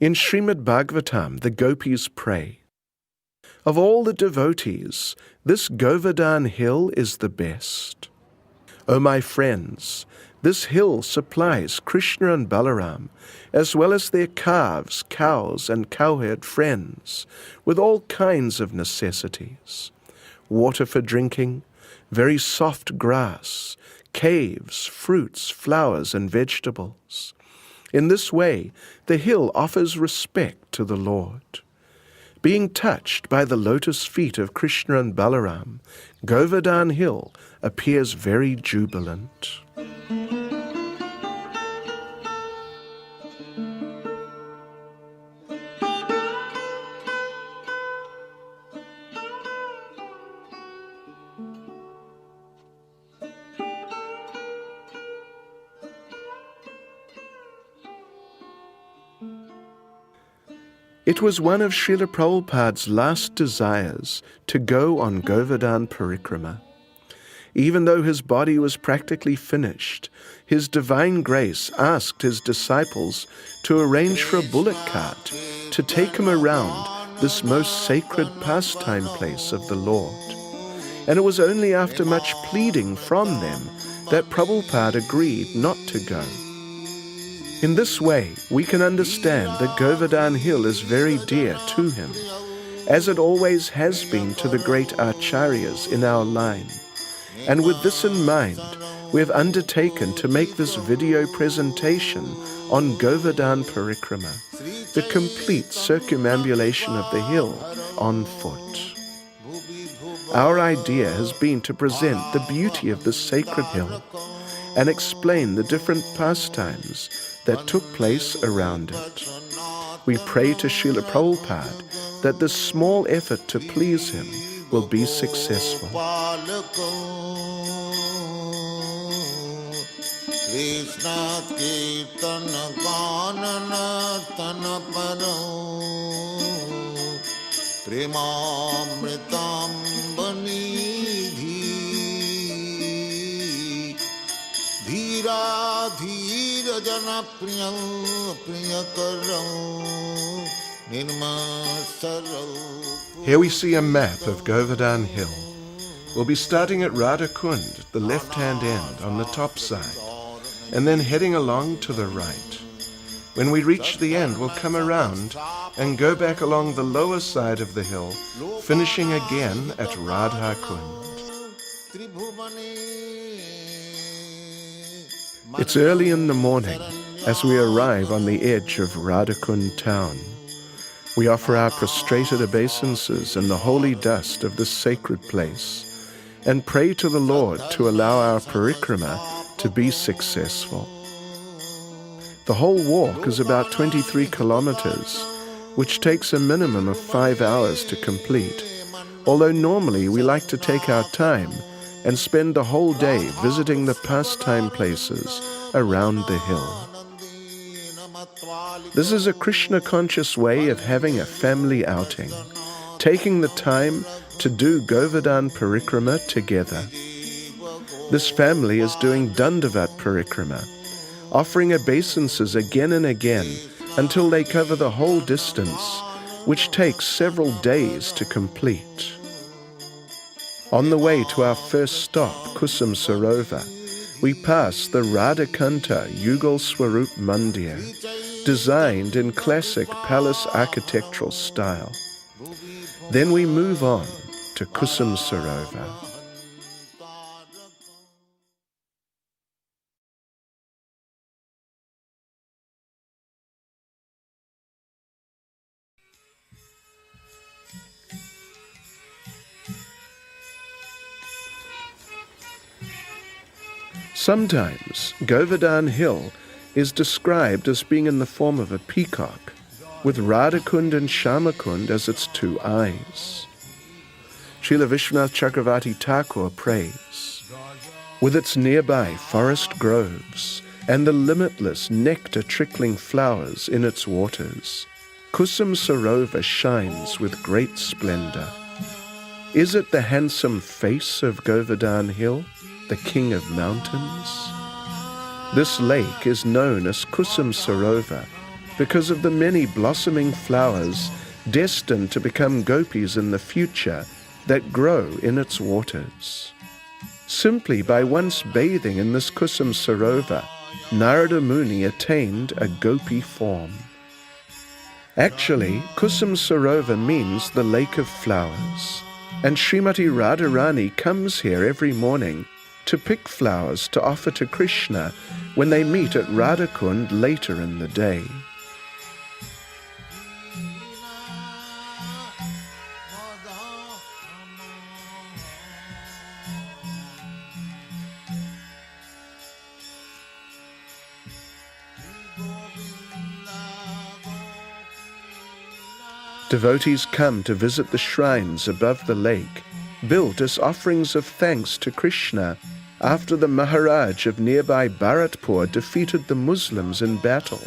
In Srimad Bhagavatam, the gopis pray, "Of all the devotees, this Govardhan Hill is the best. O my friends, this hill supplies Krishna and Balaram, as well as their calves, cows, and cowherd friends, with all kinds of necessities. Water for drinking, very soft grass, caves, fruits, flowers, and vegetables. In this way, the hill offers respect to the Lord. Being touched by the lotus feet of Krishna and Balaram, Govardhan Hill appears very jubilant." It was one of Srila Prabhupada's last desires to go on Govardhan parikrama. Even though his body was practically finished, His Divine Grace asked his disciples to arrange for a bullock cart to take him around this most sacred pastime place of the Lord. And it was only after much pleading from them that Prabhupada agreed not to go. In this way, we can understand that Govardhan Hill is very dear to him, as it always has been to the great acharyas in our line. And with this in mind, we have undertaken to make this video presentation on Govardhan Parikrama, the complete circumambulation of the hill on foot. Our idea has been to present the beauty of this sacred hill and explain the different pastimes that took place around it. We pray to Srila Prabhupada that this small effort to please him will be successful. Krishna Kirtana Ganana Tanaparo Premamritam Banidhi Dhira Dhira Jana Priyakaram Nirmasaral. Here we see a map of Govardhan Hill. We'll be starting at Radha Kunda, the left-hand end on the top side, and then heading along to the right. When we reach the end, we'll come around and go back along the lower side of the hill, finishing again at Radha Kunda. It's early in the morning as we arrive on the edge of Radha Kunda town. We offer our prostrated obeisances in the holy dust of this sacred place and pray to the Lord to allow our parikrama to be successful. The whole walk is about 23 kilometers, which takes a minimum of 5 hours to complete, although normally we like to take our time and spend the whole day visiting the pastime places around the hill. This is a Krishna-conscious way of having a family outing, taking the time to do Govardhan Parikrama together. This family is doing Dandavat Parikrama, offering obeisances again and again until they cover the whole distance, which takes several days to complete. On the way to our first stop, Kusum Sarovara, we pass the Radha Kunda Yugal Swarup Mandir, designed in classic palace architectural style. Then we move on to Kusum Sarovara. Sometimes Govardhan Hill is described as being in the form of a peacock, with Radha Kunda and Syama-kunda as its two eyes. Srila Vishwanath Chakravarti Thakur prays, with its nearby forest groves and the limitless nectar-trickling flowers in its waters, Kusum Sarovara shines with great splendor. Is it the handsome face of Govardhan Hill, the king of mountains? This lake is known as Kusum Sarovara because of the many blossoming flowers destined to become gopis in the future that grow in its waters. Simply by once bathing in this Kusum Sarovara, Narada Muni attained a gopi form. Actually, Kusum Sarovara means the lake of flowers, and Srimati Radharani comes here every morning to pick flowers to offer to Krishna when they meet at Radha Kunda later in the day. Devotees come to visit the shrines above the lake, built as offerings of thanks to Krishna after the Maharaj of nearby Bharatpur defeated the Muslims in battle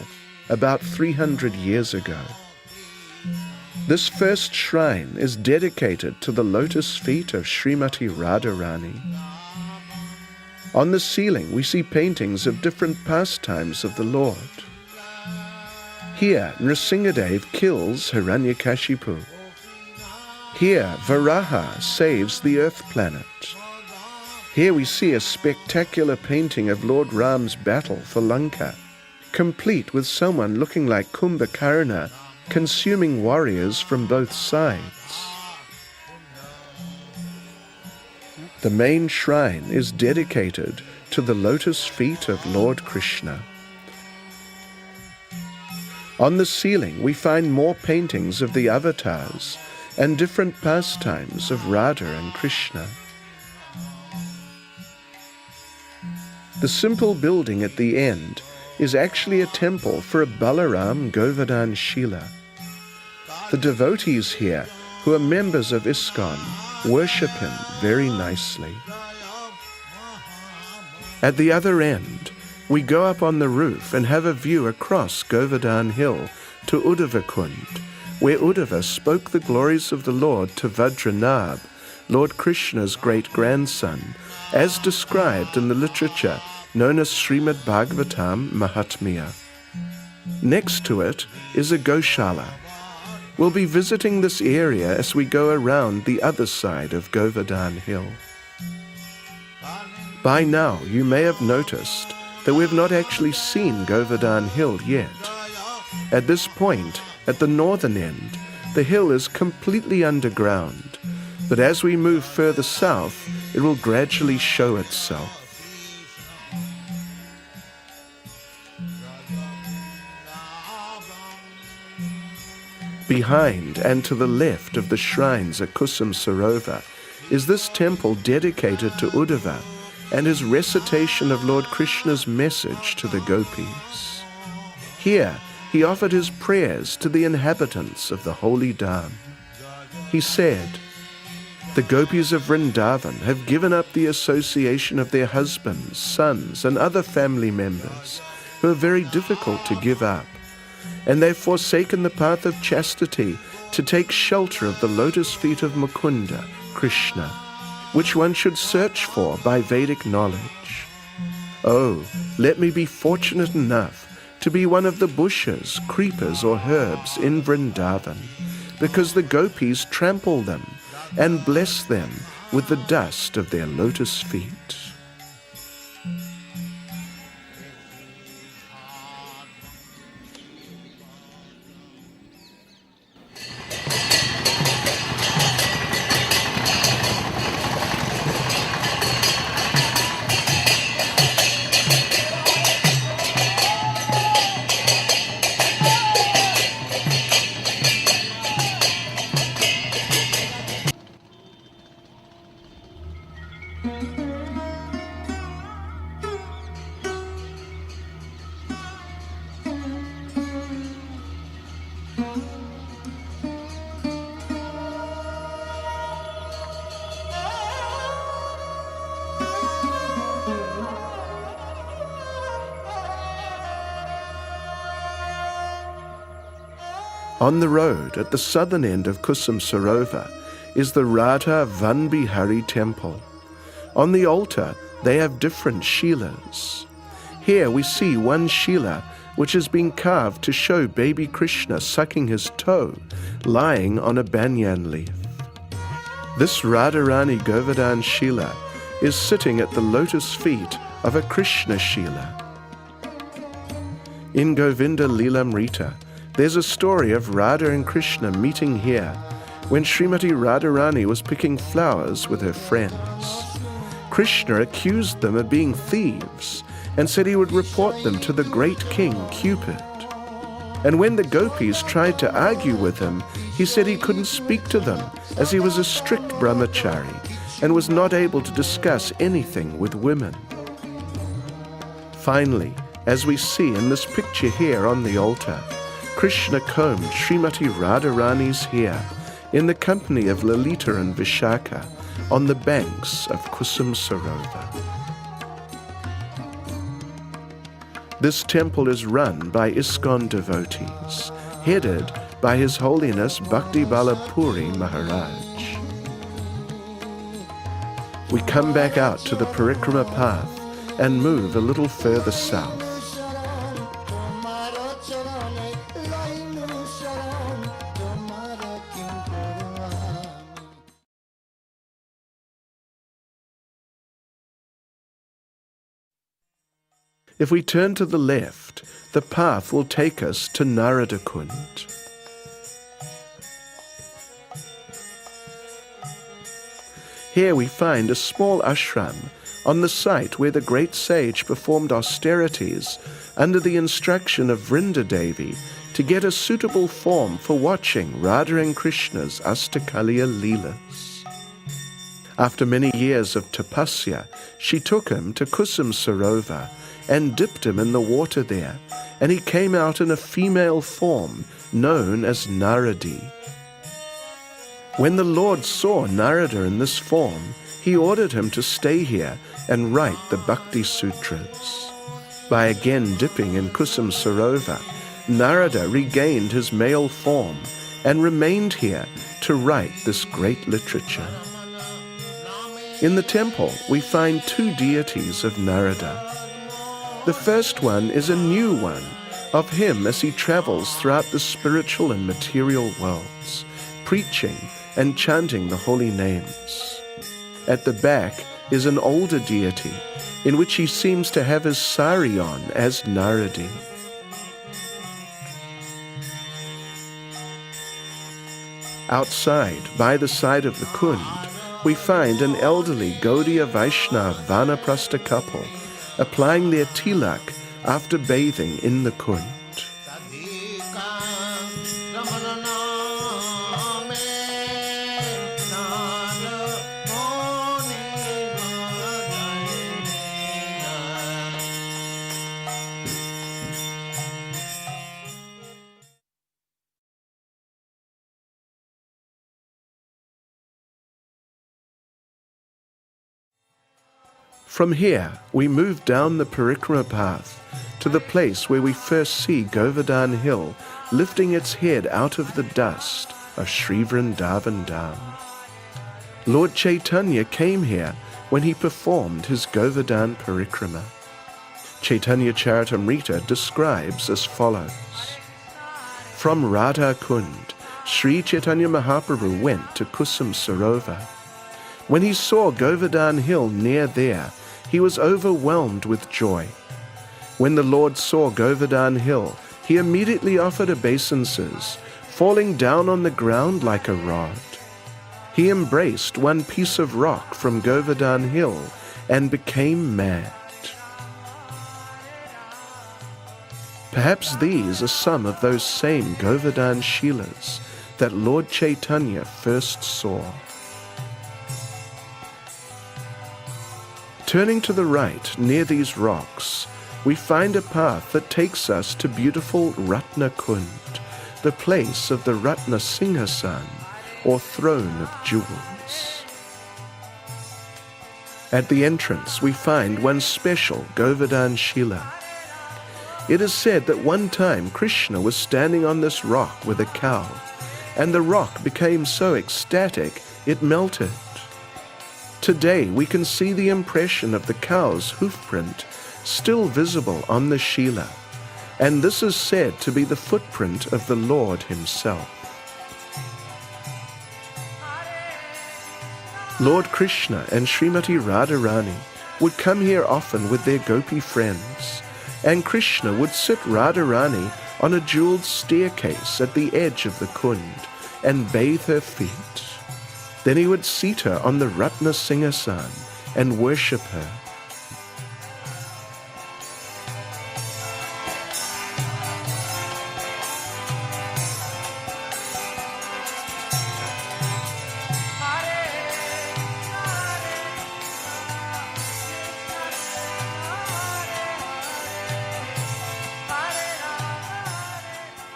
about 300 years ago. This first shrine is dedicated to the lotus feet of Srimati Radharani. On the ceiling we see paintings of different pastimes of the Lord. Here, Nrsingadev kills Hiranyakashipu. Here, Varaha saves the earth planet. Here we see a spectacular painting of Lord Ram's battle for Lanka, complete with someone looking like Kumbhakarna consuming warriors from both sides. The main shrine is dedicated to the lotus feet of Lord Krishna. On the ceiling we find more paintings of the avatars and different pastimes of Radha and Krishna. The simple building at the end is actually a temple for a Balaram Govardhan Shila. The devotees here, who are members of Iskcon, worship him very nicely. At the other end, we go up on the roof and have a view across Govardhan Hill to Uddhava Kunda, where Uddhava spoke the glories of the Lord to Vajranabh, Lord Krishna's great-grandson, as described in the literature known as Srimad Bhagavatam Mahatmya. Next to it is a Goshala. We'll be visiting this area as we go around the other side of Govardhan Hill. By now you may have noticed that we've not actually seen Govardhan Hill yet. At this point, at the northern end, the hill is completely underground, but as we move further south, it will gradually show itself. Behind and to the left of the shrines at Kusum Sarovara is this temple dedicated to Uddhava and his recitation of Lord Krishna's message to the gopis. Here, he offered his prayers to the inhabitants of the holy Dham. He said, "The gopis of Vrindavan have given up the association of their husbands, sons, and other family members who are very difficult to give up, and they've forsaken the path of chastity to take shelter of the lotus feet of Mukunda, Krishna, which one should search for by Vedic knowledge. Oh, let me be fortunate enough to be one of the bushes, creepers, or herbs in Vrindavan, because the gopis trample them and bless them with the dust of their lotus feet." On the road at the southern end of Kusum Sarovara is the Radha Van Bihari temple. On the altar they have different shilas. Here we see one shila which has been carved to show baby Krishna sucking his toe, lying on a banyan leaf. This Radharani Govardhan Shila is sitting at the lotus feet of a Krishna Shila. In Govinda Lilamrita, there's a story of Radha and Krishna meeting here when Srimati Radharani was picking flowers with her friends. Krishna accused them of being thieves and said he would report them to the great king Cupid. And when the gopis tried to argue with him, he said he couldn't speak to them as he was a strict brahmachari and was not able to discuss anything with women. Finally, as we see in this picture here on the altar, Krishna combed Srimati Radharani's hair in the company of Lalita and Vishaka on the banks of Kusum Sarovara. This temple is run by Iskcon devotees, headed by His Holiness Bhakti Balapuri Maharaj. We come back out to the parikrama path and move a little further south. If we turn to the left, the path will take us to Radha Kunda. Here we find a small ashram on the site where the great sage performed austerities under the instruction of Vrinda Devi to get a suitable form for watching Radha and Krishna's Astakaliya Leelas. After many years of tapasya, she took him to Kusum Sarovara and dipped him in the water there, and he came out in a female form known as Naradi. When the Lord saw Narada in this form, he ordered him to stay here and write the Bhakti Sutras. By again dipping in Kusum Sarovara, Narada regained his male form and remained here to write this great literature. In the temple, we find two deities of Narada. The first one is a new one of him as he travels throughout the spiritual and material worlds, preaching and chanting the holy names. At the back is an older deity in which he seems to have his sari on as Naradi. Outside, by the side of the Kund, we find an elderly Gaudiya Vaishnava Vanaprastha couple applying their tilak after bathing in the Kund. From here, we move down the parikrama path to the place where we first see Govardhan Hill lifting its head out of the dust of Sri Vrindavan Dham. Lord Chaitanya came here when he performed his Govardhan parikrama. Chaitanya Charitamrita describes as follows. From Radha Kunda, Sri Chaitanya Mahaprabhu went to Kusum Sarovara. When he saw Govardhan Hill near there, he was overwhelmed with joy. When the Lord saw Govardhan Hill, he immediately offered obeisances, falling down on the ground like a rod. He embraced one piece of rock from Govardhan Hill and became mad. Perhaps these are some of those same Govardhan Shilas that Lord Chaitanya first saw. Turning to the right, near these rocks, we find a path that takes us to beautiful Ratna Kund, the place of the Ratna Singhasan, or throne of jewels. At the entrance, we find one special Govardhan Shila. It is said that one time Krishna was standing on this rock with a cow, and the rock became so ecstatic it melted. Today we can see the impression of the cow's hoofprint still visible on the Shila, and this is said to be the footprint of the Lord himself. Lord Krishna and Srimati Radharani would come here often with their gopi friends, and Krishna would sit Radharani on a jeweled staircase at the edge of the Kund and bathe her feet. Then he would seat her on the Ratna Singhasan and worship her.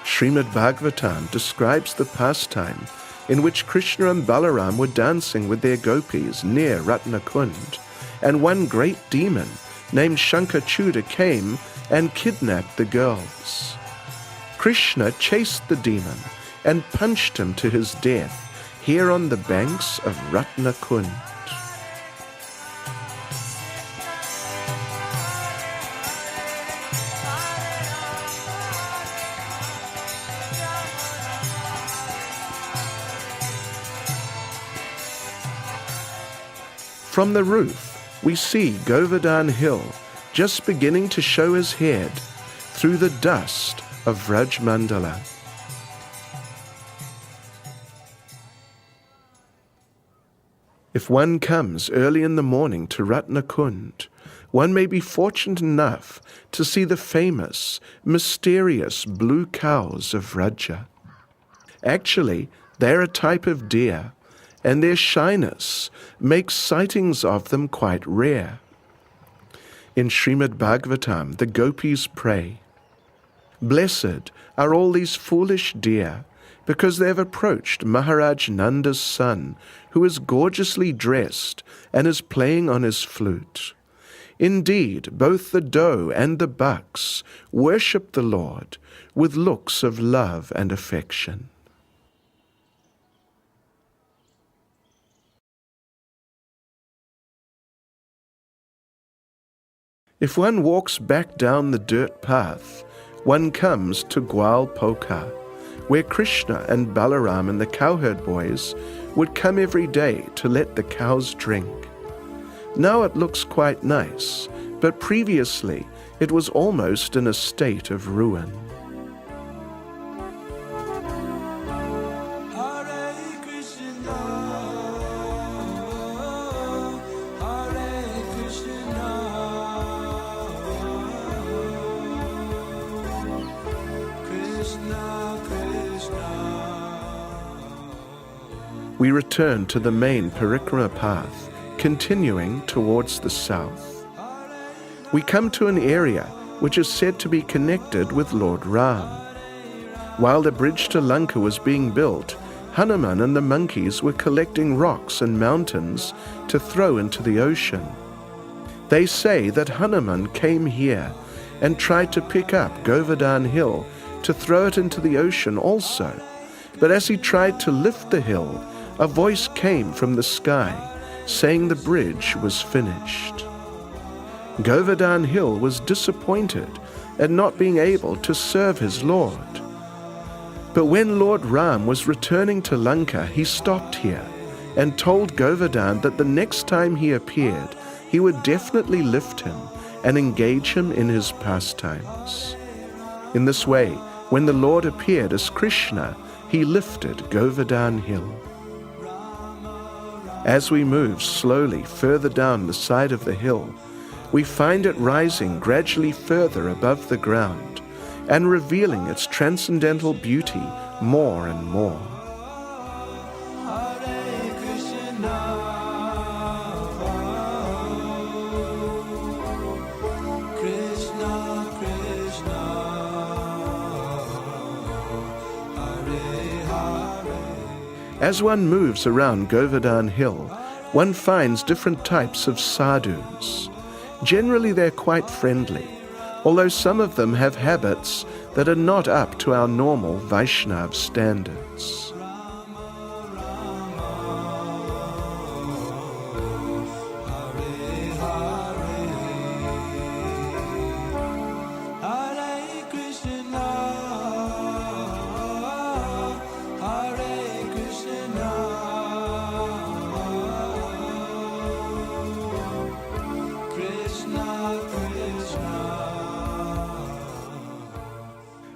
Srimad Bhagavatam describes the pastime in which Krishna and Balaram were dancing with their gopis near Ratna Kund, and one great demon named Shankachuda came and kidnapped the girls. Krishna chased the demon and punched him to his death here on the banks of Ratna Kund. From the roof, we see Govardhan Hill just beginning to show his head through the dust of Vrajmandala. If one comes early in the morning to Ratna Kund, one may be fortunate enough to see the famous, mysterious blue cows of Vraja. Actually, they're a type of deer, and their shyness makes sightings of them quite rare. In Srimad Bhagavatam, the gopis pray, "Blessed are all these foolish deer, because they have approached Maharaj Nanda's son, who is gorgeously dressed and is playing on his flute. Indeed, both the doe and the bucks worship the Lord with looks of love and affection." If one walks back down the dirt path, one comes to Gwal Poka, where Krishna and Balaram and the cowherd boys would come every day to let the cows drink. Now it looks quite nice, but previously it was almost in a state of ruin. We return to the main parikrama path, continuing towards the south. We come to an area which is said to be connected with Lord Ram. While the bridge to Lanka was being built, Hanuman and the monkeys were collecting rocks and mountains to throw into the ocean. They say that Hanuman came here and tried to pick up Govardhan Hill to throw it into the ocean also, but as he tried to lift the hill, a voice came from the sky saying the bridge was finished. Govardhan Hill was disappointed at not being able to serve his Lord. But when Lord Ram was returning to Lanka, he stopped here and told Govardhan that the next time he appeared, he would definitely lift him and engage him in his pastimes. In this way, when the Lord appeared as Krishna, he lifted Govardhan Hill. As we move slowly further down the side of the hill, we find it rising gradually further above the ground and revealing its transcendental beauty more and more. As one moves around Govardhan Hill, one finds different types of sadhus. Generally they're quite friendly, although some of them have habits that are not up to our normal Vaishnava standards.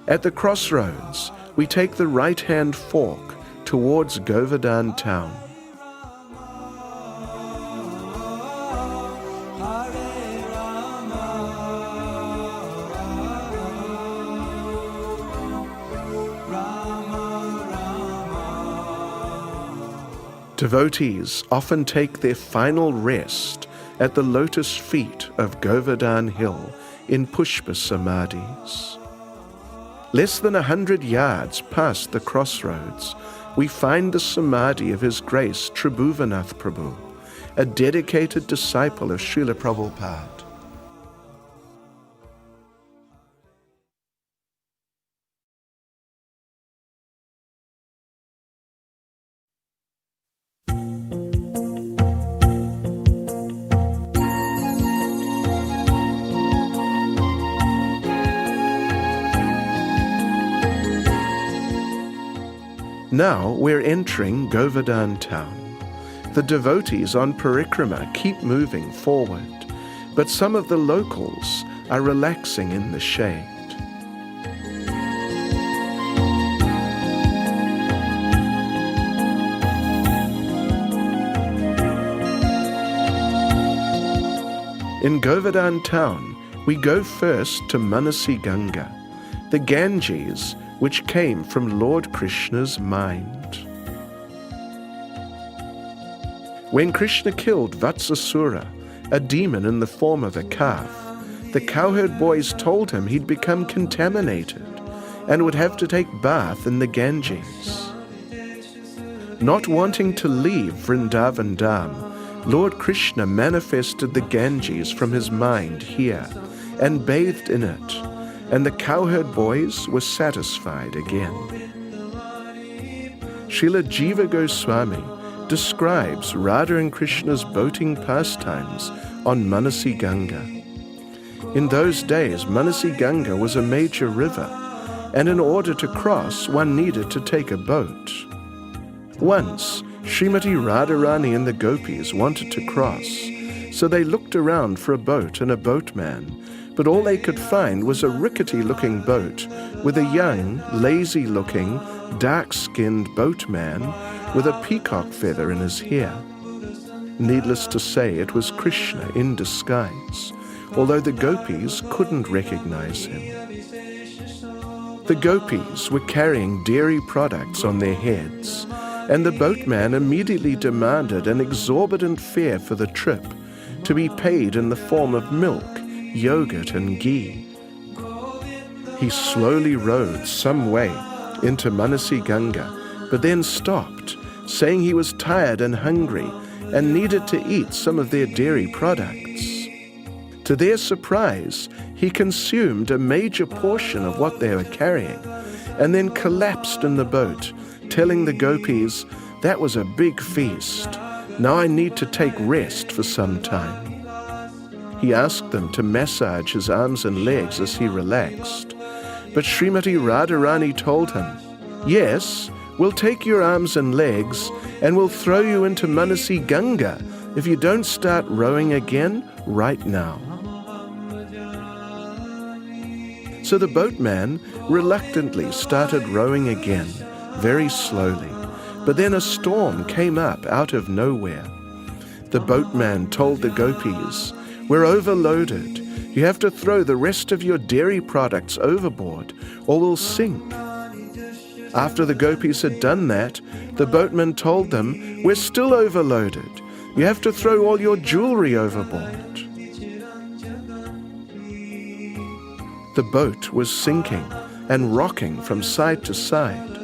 At the crossroads, we take the right-hand fork towards Govardhan town. Devotees often take their final rest at the lotus feet of Govardhan Hill in Pushpa Samadhis. Less than 100 yards past the crossroads, we find the Samadhi of His Grace Tribhuvanath Prabhu, a dedicated disciple of Srila Prabhupada. Now we're entering Govardhan town. The devotees on parikrama keep moving forward, but some of the locals are relaxing in the shade. In Govardhan town, we go first to Manasi Ganga, the Ganges which came from Lord Krishna's mind. When Krishna killed Vatsasura, a demon in the form of a calf, the cowherd boys told him he'd become contaminated and would have to take bath in the Ganges. Not wanting to leave Vrindavan Dham, Lord Krishna manifested the Ganges from his mind here and bathed in it, and the cowherd boys were satisfied again. Srila Jiva Goswami describes Radha and Krishna's boating pastimes on Manasi Ganga. In those days, Manasi Ganga was a major river, and in order to cross, one needed to take a boat. Once, Srimati Radharani and the gopis wanted to cross, so they looked around for a boat and a boatman, but all they could find was a rickety-looking boat with a young, lazy-looking, dark-skinned boatman with a peacock feather in his hair. Needless to say, it was Krishna in disguise, although the gopis couldn't recognize him. The gopis were carrying dairy products on their heads, and the boatman immediately demanded an exorbitant fare for the trip, to be paid in the form of milk, yogurt and ghee. He slowly rowed some way into Manasi Ganga, but then stopped, saying he was tired and hungry and needed to eat some of their dairy products. To their surprise, he consumed a major portion of what they were carrying and then collapsed in the boat, telling the gopis, "That was a big feast. Now I need to take rest for some time." He asked them to massage his arms and legs as he relaxed. But Srimati Radharani told him, "Yes, we'll take your arms and legs and we'll throw you into Manasi Ganga if you don't start rowing again right now." So the boatman reluctantly started rowing again, very slowly. But then a storm came up out of nowhere. The boatman told the gopis, "We're overloaded. You have to throw the rest of your dairy products overboard or we'll sink." After the gopis had done that, the boatman told them, "We're still overloaded. You have to throw all your jewelry overboard." The boat was sinking and rocking from side to side.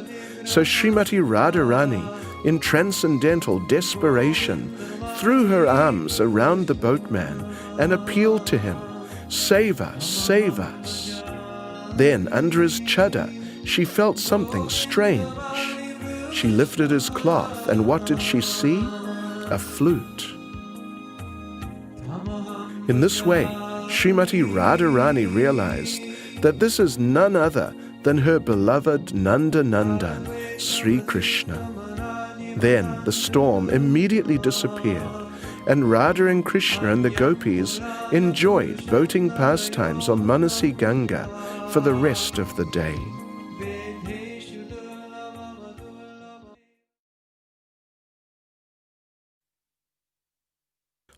So Srimati Radharani, in transcendental desperation, threw her arms around the boatman and appealed to him, "Save us, save us." Then, under his chadar, she felt something strange. She lifted his cloth, and what did she see? A flute. In this way, Srimati Radharani realized that this is none other than her beloved Nanda Nandan, Sri Krishna. Then the storm immediately disappeared, and Radha and Krishna and the gopis enjoyed boating pastimes on Manasi Ganga for the rest of the day.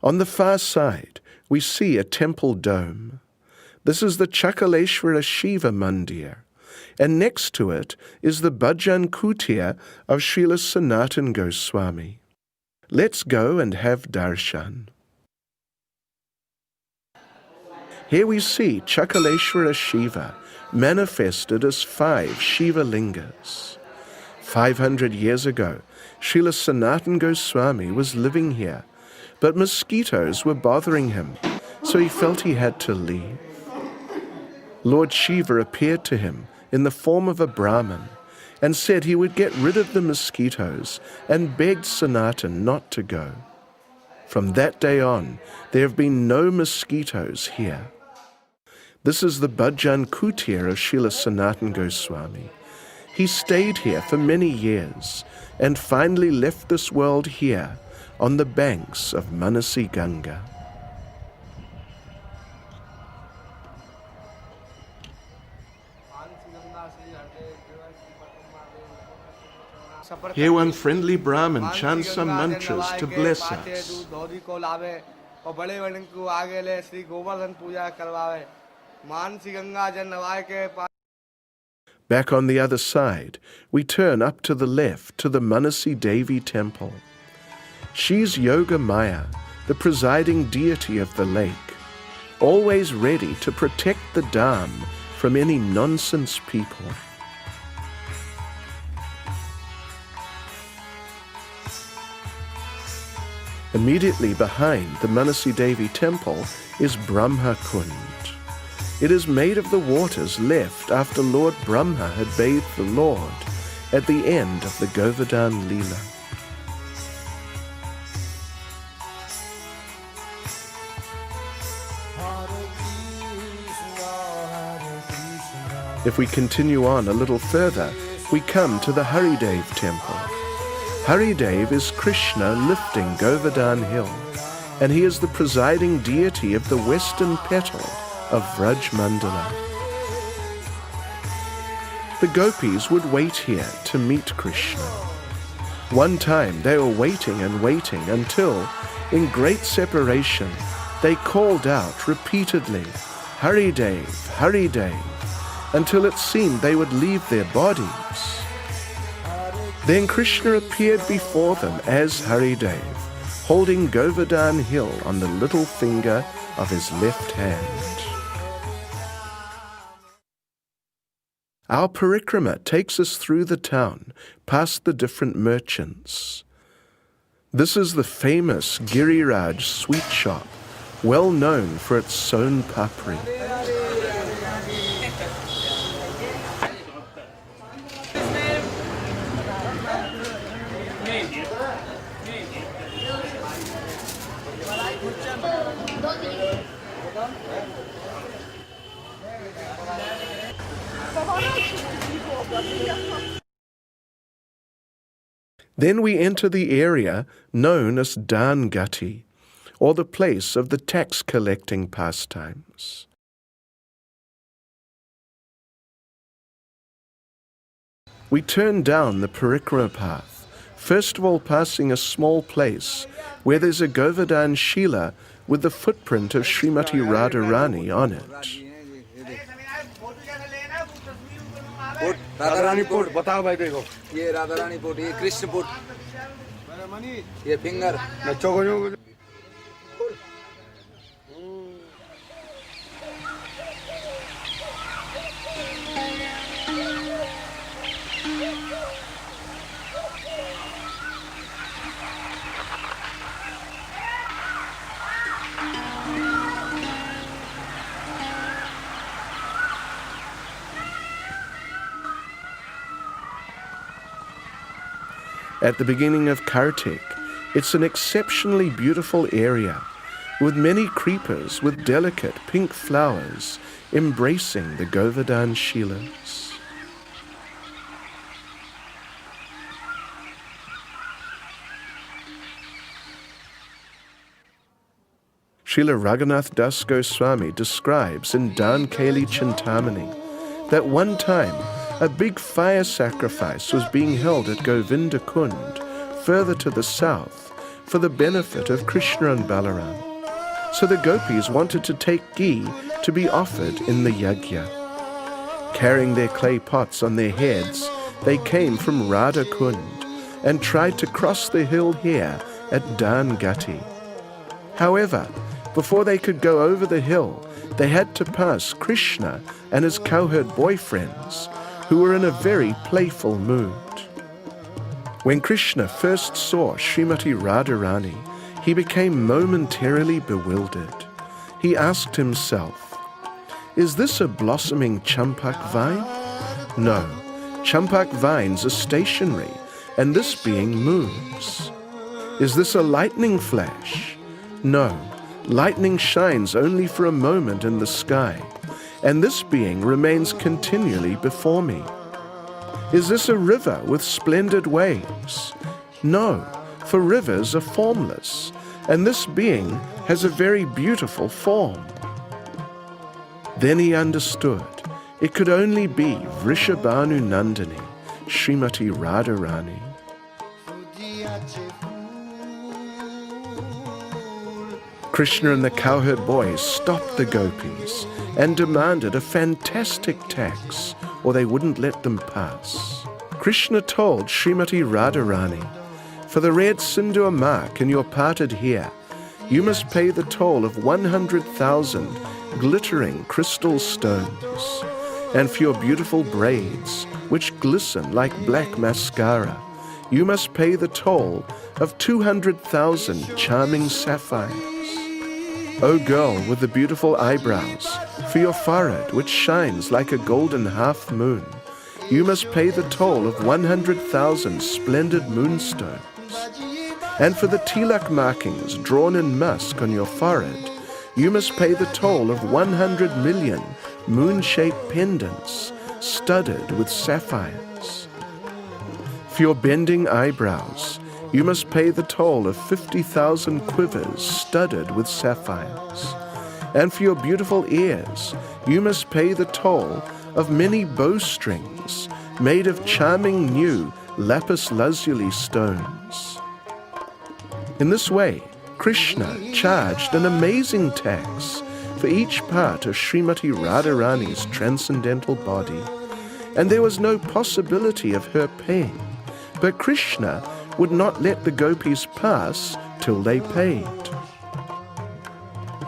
On the far side, we see a temple dome. This is the Chakaleshwara Shiva Mandir, and next to it is the Bhajan Kutir of Srila Sanatan Goswami. Let's go and have darshan. Here we see Chakaleshwara Shiva manifested as 5 Shiva lingas. 500 years ago, Srila Sanatan Goswami was living here, but mosquitoes were bothering him, so he felt he had to leave. Lord Shiva appeared to him in the form of a Brahmin and said he would get rid of the mosquitoes and begged Sanatan not to go. From that day on, there have been no mosquitoes here. This is the Bhajan Kutir of Srila Sanatan Goswami. He stayed here for many years and finally left this world here on the banks of Manasi Ganga. Here one friendly Brahmin chants some mantras to bless us. Back on the other side, we turn up to the left to the Manasi Devi temple. She's Yoga Maya, the presiding deity of the lake, always ready to protect the dam from any nonsense people. Immediately behind the Manasi Devi temple is Brahma Kund. It is made of the waters left after Lord Brahma had bathed the Lord at the end of the Govardhan Lila. If we continue on a little further, we come to the Haridev temple. Haridev is Krishna lifting Govardhan Hill, and he is the presiding deity of the western petal of Vraj Mandala. The gopis would wait here to meet Krishna. One time they were waiting and waiting until, in great separation, they called out repeatedly, Haridev, Haridev, until it seemed they would leave their bodies. Then Krishna appeared before them as Haridev, holding Govardhan Hill on the little finger of his left hand. Our parikrama takes us through the town, past the different merchants. This is the famous Giriraj sweet shop, well known for its son papri. Then we enter the area known as Dan Gati, or the place of the tax-collecting pastimes. We turn down the parikrama path, first of all passing a small place where there's a Govardhan Shila with the footprint of Srimati Radharani on it. Radha Rani pot बताओ भाई देखो ये Radha Rani pot ये Krishna pot ये finger At the beginning of Kartik, it's an exceptionally beautiful area with many creepers with delicate pink flowers embracing the Govardhan Shilas. Srila Raghunath Das Goswami describes in Dan Keli Chintamani that one time a big fire sacrifice was being held at Govinda Kunda, further to the south, for the benefit of Krishna and Balaram. So the gopis wanted to take ghee to be offered in the yajna. Carrying their clay pots on their heads, they came from Radha Kunda and tried to cross the hill here at Dan Gati. However, before they could go over the hill, they had to pass Krishna and his cowherd boyfriends, who were in a very playful mood. When Krishna first saw Srimati Radharani, he became momentarily bewildered. He asked himself, "Is this a blossoming champak vine? No, champak vines are stationary, and this being moves. Is this a lightning flash? No, lightning shines only for a moment in the sky, and this being remains continually before me. Is this a river with splendid waves? No, for rivers are formless, and this being has a very beautiful form." Then he understood it could only be Vrishabhanu Nandini, Srimati Radharani. Krishna and the cowherd boys stopped the gopis and demanded a fantastic tax, or they wouldn't let them pass. Krishna told Srimati Radharani, "For the red sindoor mark in your parted hair, you must pay the toll of 100,000 glittering crystal stones. And for your beautiful braids, which glisten like black mascara, you must pay the toll of 200,000 charming sapphires. O girl with the beautiful eyebrows, for your forehead, which shines like a golden half moon, you must pay the toll of 100,000 splendid moonstones. And for the tilak markings drawn in musk on your forehead, you must pay the toll of 100 million moon-shaped pendants studded with sapphires. For your bending eyebrows, you must pay the toll of 50,000 quivers studded with sapphires. And for your beautiful ears, you must pay the toll of many bowstrings made of charming new lapis lazuli stones." In this way, Krishna charged an amazing tax for each part of Srimati Radharani's transcendental body, and there was no possibility of her paying, but Krishna would not let the gopis pass till they paid.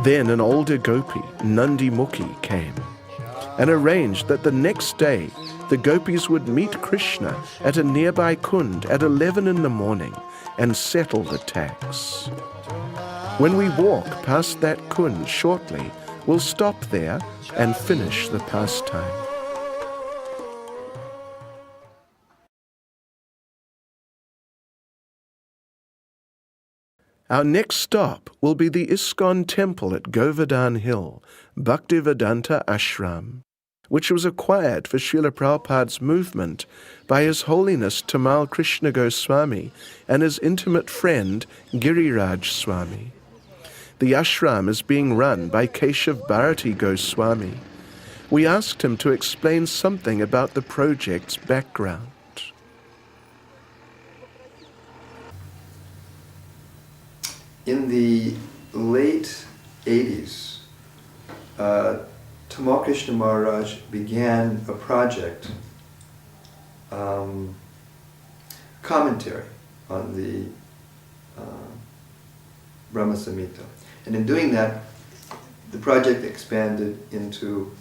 Then an older gopi, Nandimukhi, came and arranged that the next day the gopis would meet Krishna at a nearby kund at 11 in the morning and settle the tax. When we walk past that kund shortly, we'll stop there and finish the pastime. Our next stop will be the Iskcon temple at Govardhan Hill, Bhaktivedanta Ashram, which was acquired for Srila Prabhupada's movement by His Holiness Tamal Krishna Goswami and his intimate friend Giriraj Swami. The ashram is being run by Keshav Bharati Goswami. We asked him to explain something about the project's background. In the late 80s, Tamal Krishna Maharaj began a project, commentary on the Brahma Samhita. And in doing that, the project expanded into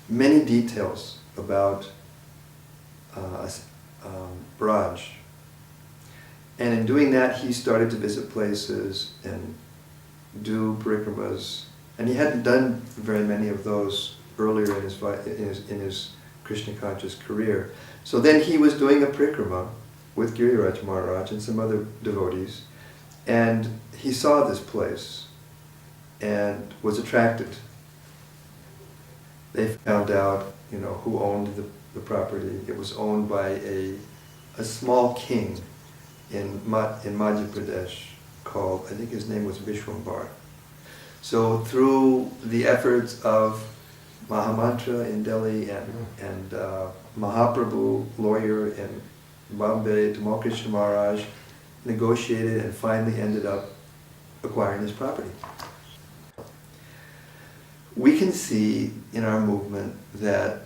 many details about Braj. And in doing that, he started to visit places and do parikramas. And he hadn't done very many of those earlier in his Krishna conscious career. So then he was doing a parikrama with Giriraj Maharaj and some other devotees. And he saw this place and was attracted. They found out, who owned the property. It was owned by a small king in Madhya Pradesh, called, I think his name was Vishwambar. So through the efforts of Mahamantra in Delhi and Mahaprabhu, lawyer in Bombay, Tamal Krishna Maharaj, negotiated and finally ended up acquiring this property. We can see in our movement that,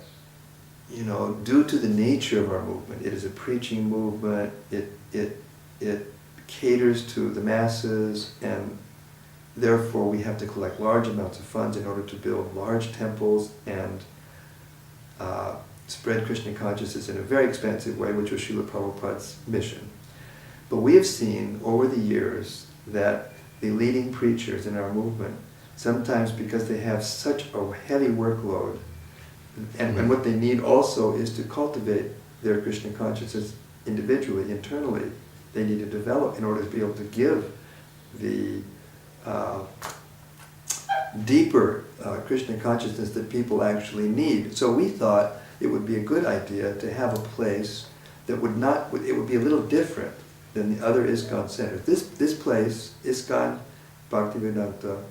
due to the nature of our movement, it is a preaching movement, it caters to the masses, and therefore we have to collect large amounts of funds in order to build large temples and spread Krishna consciousness in a very expensive way, which was Srila Prabhupada's mission. But we have seen over the years that the leading preachers in our movement, sometimes because they have such a heavy workload, and what they need also is to cultivate their Krishna consciousness individually, internally. They need to develop in order to be able to give the deeper Krishna consciousness that people actually need. So we thought it would be a good idea to have a place that it would be a little different than the other Iskcon centers. This place, Iskcon Bhaktivedanta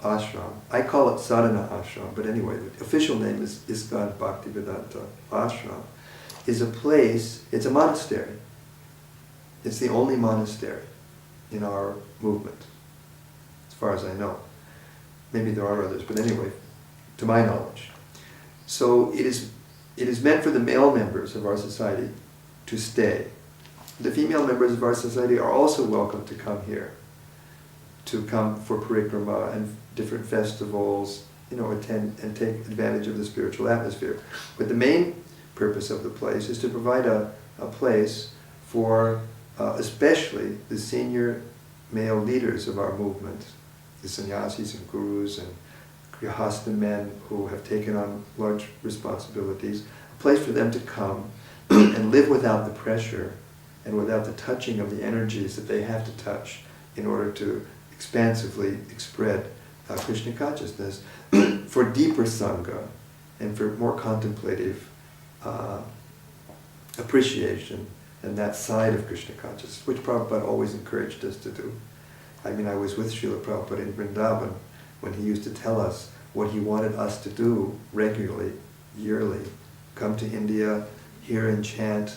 Ashram, I call it Sadhana Ashram, but anyway, the official name is Iskcon Bhaktivedanta Ashram, is a place, it's a monastery. It's the only monastery in our movement, as far as I know. Maybe there are others, but anyway, to my knowledge. So it is meant for the male members of our society to stay. The female members of our society are also welcome to come here, to come for parikrama and different festivals, attend and take advantage of the spiritual atmosphere. But the main purpose of the place is to provide a place for especially the senior male leaders of our movement, the sannyasis and gurus and grihastha men who have taken on large responsibilities, a place for them to come and live without the pressure and without the touching of the energies that they have to touch in order to expansively spread Krishna consciousness for deeper sangha and for more contemplative appreciation and that side of Krishna consciousness, which Prabhupada always encouraged us to do. I mean, I was with Srila Prabhupada in Vrindavan when he used to tell us what he wanted us to do regularly, yearly. Come to India, hear and chant,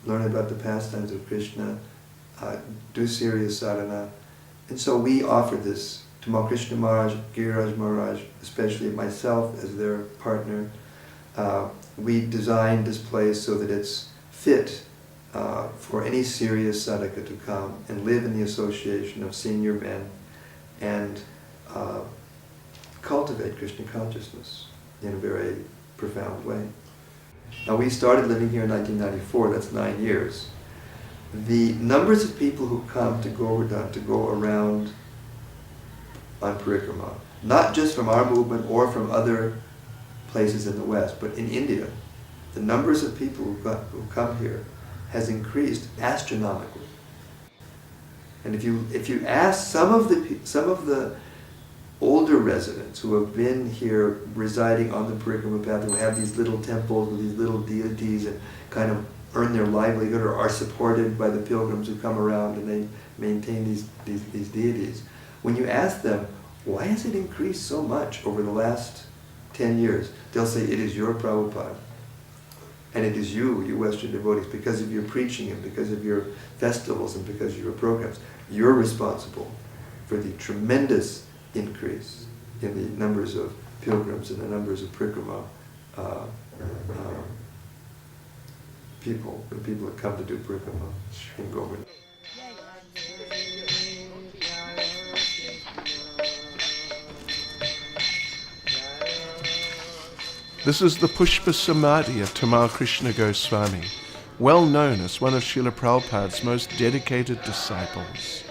learn about the pastimes of Krishna, do serious sadhana. And so we offered this to Tamal Krishna Maharaj, Giriraja Maharaj, especially myself as their partner. We designed this place so that it's fit for any serious sadhaka to come and live in the association of senior men and cultivate Krishna consciousness in a very profound way. Now we started living here in 1994, that's 9 years. The numbers of people who come to Govardhan to go around on parikrama, not just from our movement or from other places in the West, but in India, the numbers of people who come here has increased astronomically. And if you ask some of the older residents who have been here residing on the parikrama path, who have these little temples with these little deities and kind of earn their livelihood or are supported by the pilgrims who come around and they maintain these deities, when you ask them, why has it increased so much over the last 10 years? They'll say, it is your Prabhupada. And it is you Western devotees, because of your preaching and because of your festivals and because of your programs. You're responsible for the tremendous increase in the numbers of pilgrims and the numbers of parikrama people that come to do parikrama in Govardhan. This is the Pushpa Samadhi of Tamal Krishna Goswami, well known as one of Srila Prabhupada's most dedicated disciples.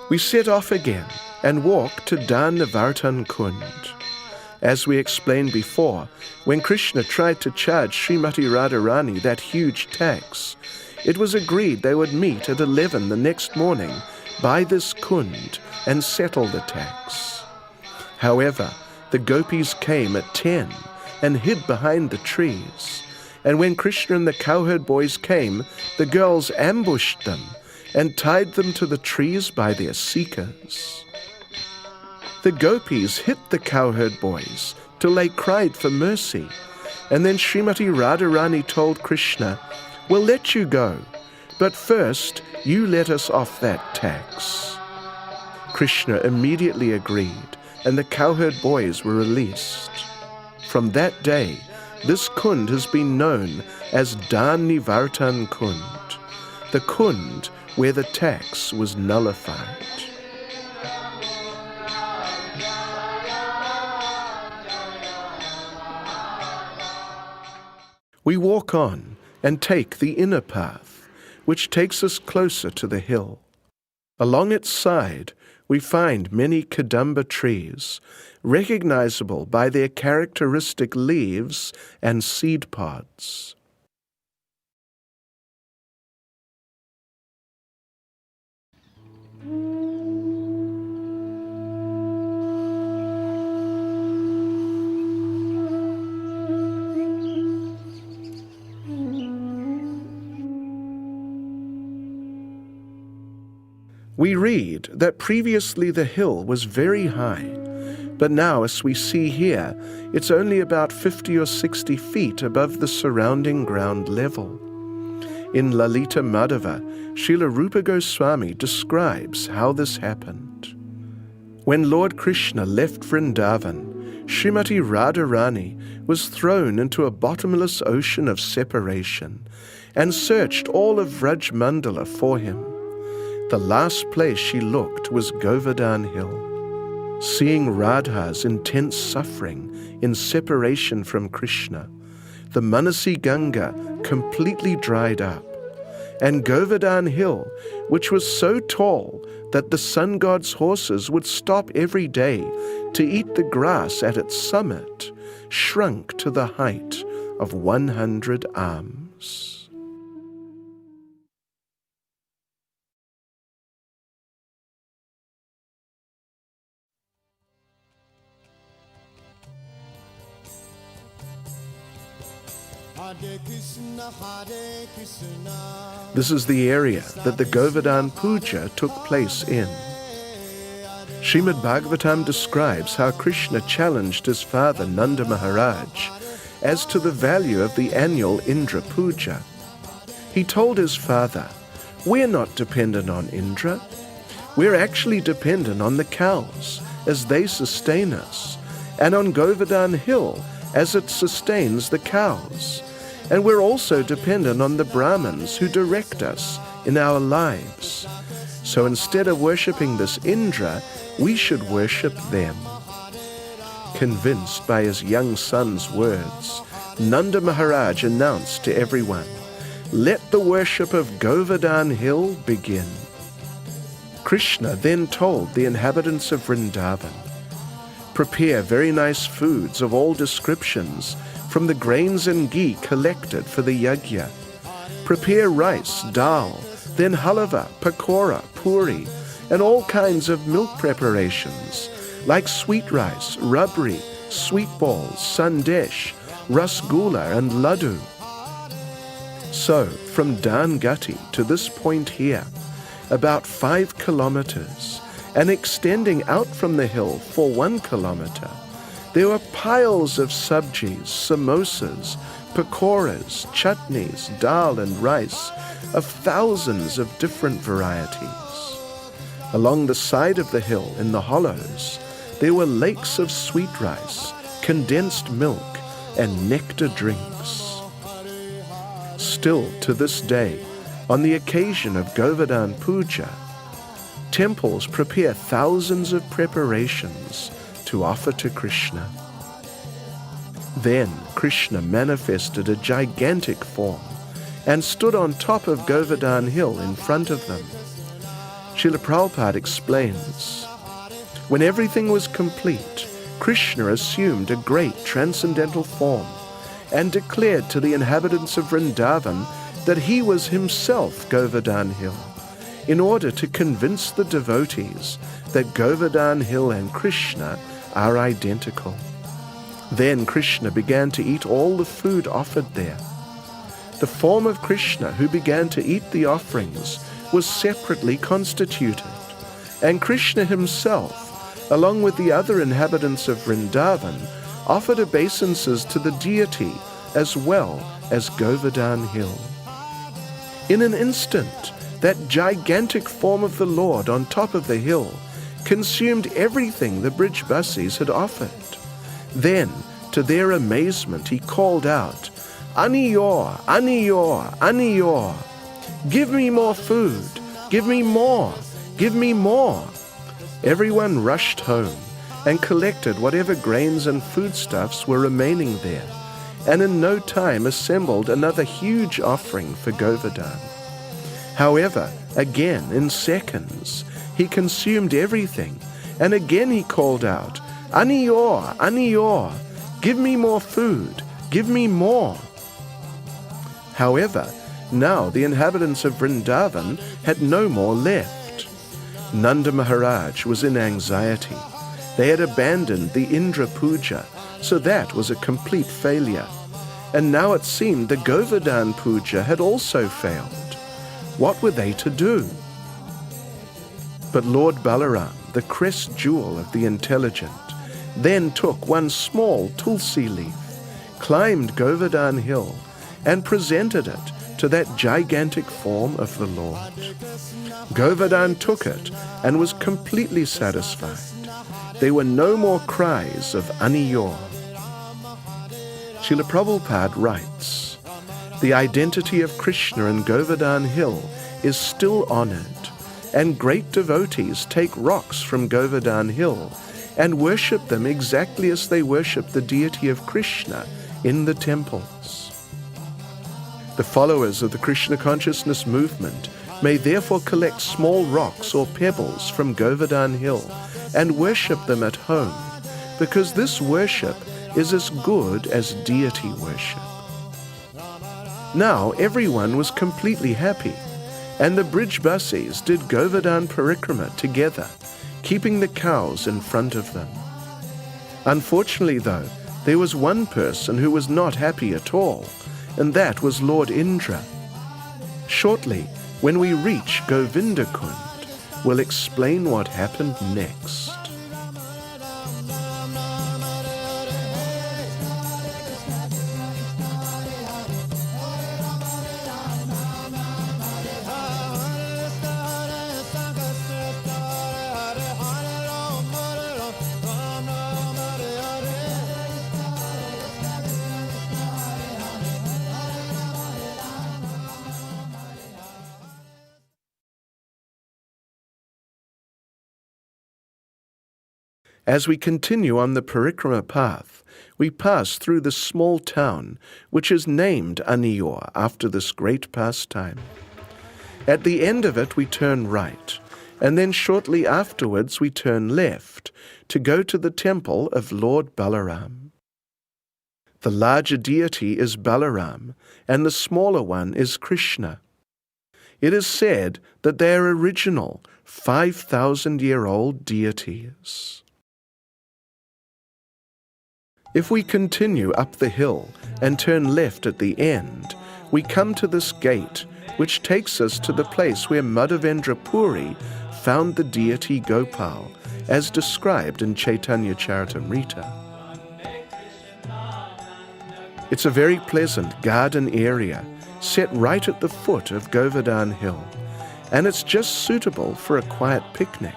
We set off again and walk to Vartan Kund. As we explained before, when Krishna tried to charge Srimati Radharani that huge tax, it was agreed they would meet at 11 the next morning by this kund and settle the tax. However, The gopis came at 10 and hid behind the trees. And when Krishna and the cowherd boys came, the girls ambushed them and tied them to the trees by their seekers. The gopis hit the cowherd boys till they cried for mercy. And then Srimati Radharani told Krishna, "We'll let you go, but first you let us off that tax." Krishna immediately agreed, and the cowherd boys were released. From that day, this kund has been known as Dan Nivartan Kund, the kund where the tax was nullified. We walk on and take the inner path, which takes us closer to the hill. Along its side, we find many kadamba trees, recognizable by their characteristic leaves and seed pods. We read that previously the hill was very high, but now, as we see here, it's only about 50 or 60 feet above the surrounding ground level. In Lalita Madhava, Srila Rupa Goswami describes how this happened. When Lord Krishna left Vrindavan, Srimati Radharani was thrown into a bottomless ocean of separation and searched all of Vraj Mandala for him. The last place she looked was Govardhan Hill. Seeing Radha's intense suffering in separation from Krishna, the Manasi Ganga completely dried up, and Govardhan Hill, which was so tall that the sun god's horses would stop every day to eat the grass at its summit, shrunk to the height of 100 arms. This is the area that the Govardhan Puja took place in. Srimad Bhagavatam describes how Krishna challenged his father Nanda Maharaj as to the value of the annual Indra Puja. He told his father, "We're not dependent on Indra. We're actually dependent on the cows as they sustain us, and on Govardhan Hill as it sustains the cows. And we're also dependent on the Brahmins who direct us in our lives. So instead of worshipping this Indra, we should worship them." Convinced by his young son's words, Nanda Maharaj announced to everyone, "Let the worship of Govardhan Hill begin." Krishna then told the inhabitants of Vrindavan, "Prepare very nice foods of all descriptions from the grains and ghee collected for the yajna. Prepare rice, dal, then halava, pakora, puri, and all kinds of milk preparations, like sweet rice, rabri, sweet balls, sandesh, rasgulla, and laddu." So, from Dangati to this point here, about 5 kilometers, and extending out from the hill for 1 kilometer, there were piles of sabjis, samosas, pakoras, chutneys, dal and rice of thousands of different varieties. Along the side of the hill in the hollows, there were lakes of sweet rice, condensed milk, and nectar drinks. Still to this day, on the occasion of Govardhan Puja, temples prepare thousands of preparations to offer to Krishna. Then Krishna manifested a gigantic form and stood on top of Govardhan Hill in front of them. Srila Prabhupada explains, when everything was complete, Krishna assumed a great transcendental form and declared to the inhabitants of Vrindavan that he was himself Govardhan Hill, in order to convince the devotees that Govardhan Hill and Krishna are identical. Then Krishna began to eat all the food offered there. The form of Krishna who began to eat the offerings was separately constituted, and Krishna himself, along with the other inhabitants of Vrindavan, offered obeisances to the deity as well as Govardhan Hill. In an instant, that gigantic form of the Lord on top of the hill consumed everything the vrajavasis had offered. Then, to their amazement, he called out, "Aniyor, Aniyor, Aniyor! Give me more food! Give me more! Give me more!" Everyone rushed home and collected whatever grains and foodstuffs were remaining there, and in no time assembled another huge offering for Govardhan. However, again, in seconds, he consumed everything, and again he called out, "Aniyor, Aniyor! Give me more food! Give me more!" However, now the inhabitants of Vrindavan had no more left. Nanda Maharaj was in anxiety. They had abandoned the Indra puja, so that was a complete failure. And now it seemed the Govardhan puja had also failed. What were they to do? But Lord Balaram, the crest jewel of the intelligent, then took one small tulsi leaf, climbed Govardhan Hill, and presented it to that gigantic form of the Lord. Govardhan took it and was completely satisfied. There were no more cries of Aniyor. Srila Prabhupada writes, "The identity of Krishna in Govardhan Hill is still honored, and great devotees take rocks from Govardhan Hill and worship them exactly as they worship the deity of Krishna in the temples." The followers of the Krishna consciousness movement may therefore collect small rocks or pebbles from Govardhan Hill and worship them at home, because this worship is as good as deity worship. Now everyone was completely happy, and the vrajavasis did Govardhan parikrama together, keeping the cows in front of them. Unfortunately, though, there was one person who was not happy at all, and that was Lord Indra. Shortly, when we reach Govinda Kunda, we'll explain what happened next. As we continue on the parikrama path, we pass through the small town which is named Aniyor after this great pastime. At the end of it we turn right, and then shortly afterwards we turn left to go to the temple of Lord Balaram. The larger deity is Balaram, and the smaller one is Krishna. It is said that they are original 5,000-year-old deities. If we continue up the hill and turn left at the end, we come to this gate which takes us to the place where Madhavendra Puri found the deity Gopal, as described in Chaitanya Charitamrita. It's a very pleasant garden area set right at the foot of Govardhan Hill, and it's just suitable for a quiet picnic.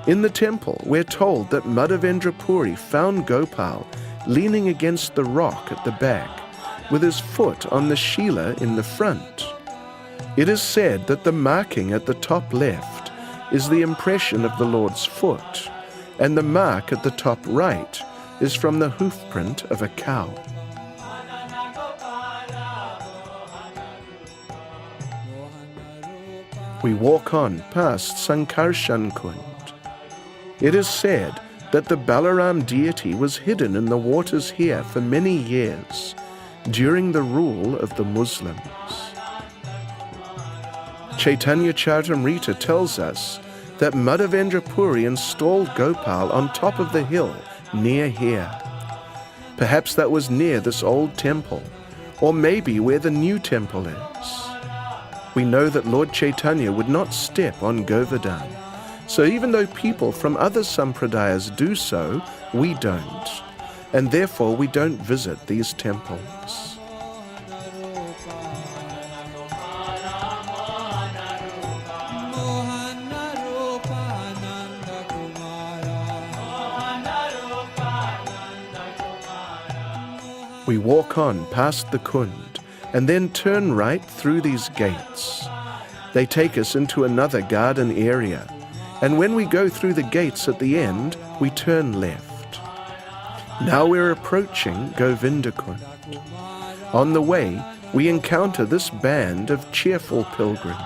In the temple, we're told that Madhavendra Puri found Gopal leaning against the rock at the back, with his foot on the shila in the front. It is said that the marking at the top left is the impression of the Lord's foot, and the mark at the top right is from the hoofprint of a cow. We walk on past Sankarshan Kund. It is said that the Balaram deity was hidden in the waters here for many years during the rule of the Muslims. Chaitanya Charitamrita tells us that Madhavendra Puri installed Gopal on top of the hill near here. Perhaps that was near this old temple, or maybe where the new temple is. We know that Lord Chaitanya would not step on Govardhan, so even though people from other sampradayas do so, we don't, and therefore we don't visit these temples. We walk on past the Kund and then turn right through these gates. They take us into another garden area, and when we go through the gates at the end, we turn left. Now we're approaching Govinda Kunda. On the way, we encounter this band of cheerful pilgrims.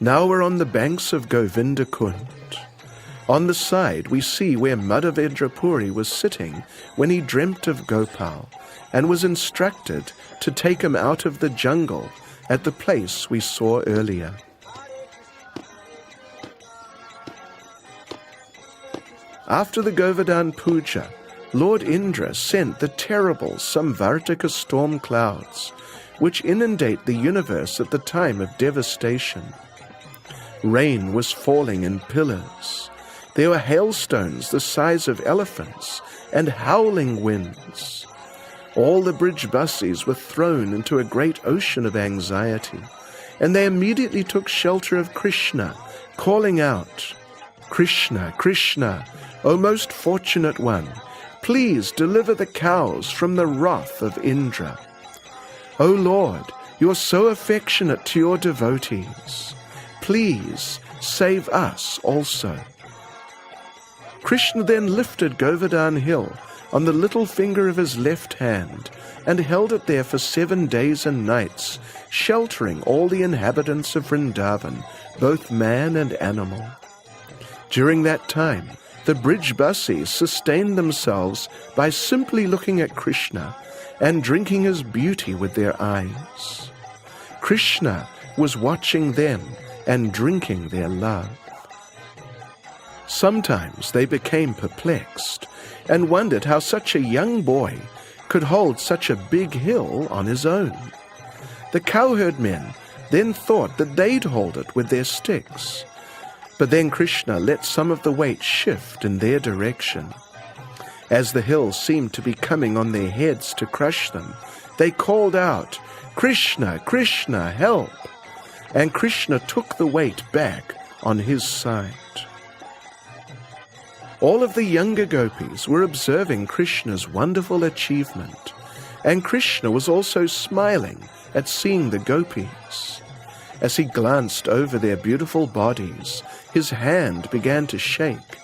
Now we're on the banks of Govinda Kunda. On the side we see where Madhavendra Puri was sitting when he dreamt of Gopal and was instructed to take him out of the jungle at the place we saw earlier. After the Govardhan Puja, Lord Indra sent the terrible Samvartika storm clouds, which inundate the universe at the time of devastation. Rain was falling in pillars. There were hailstones the size of elephants and howling winds. All the vrajavasis were thrown into a great ocean of anxiety, and they immediately took shelter of Krishna, calling out, "Krishna, Krishna, O most fortunate one, please deliver the cows from the wrath of Indra. O Lord, you are so affectionate to your devotees. Please save us also." Krishna then lifted Govardhan Hill on the little finger of his left hand and held it there for 7 days and nights, sheltering all the inhabitants of Vrindavan, both man and animal. During that time, the vrajavasis sustained themselves by simply looking at Krishna and drinking his beauty with their eyes. Krishna was watching them and drinking their love. Sometimes they became perplexed and wondered how such a young boy could hold such a big hill on his own. The cowherd men then thought that they'd hold it with their sticks. But then Krishna let some of the weight shift in their direction. As the hill seemed to be coming on their heads to crush them, they called out, "Krishna, Krishna, help!" And Krishna took the weight back on his side. All of the younger gopis were observing Krishna's wonderful achievement, and Krishna was also smiling at seeing the gopis. As he glanced over their beautiful bodies, his hand began to shake,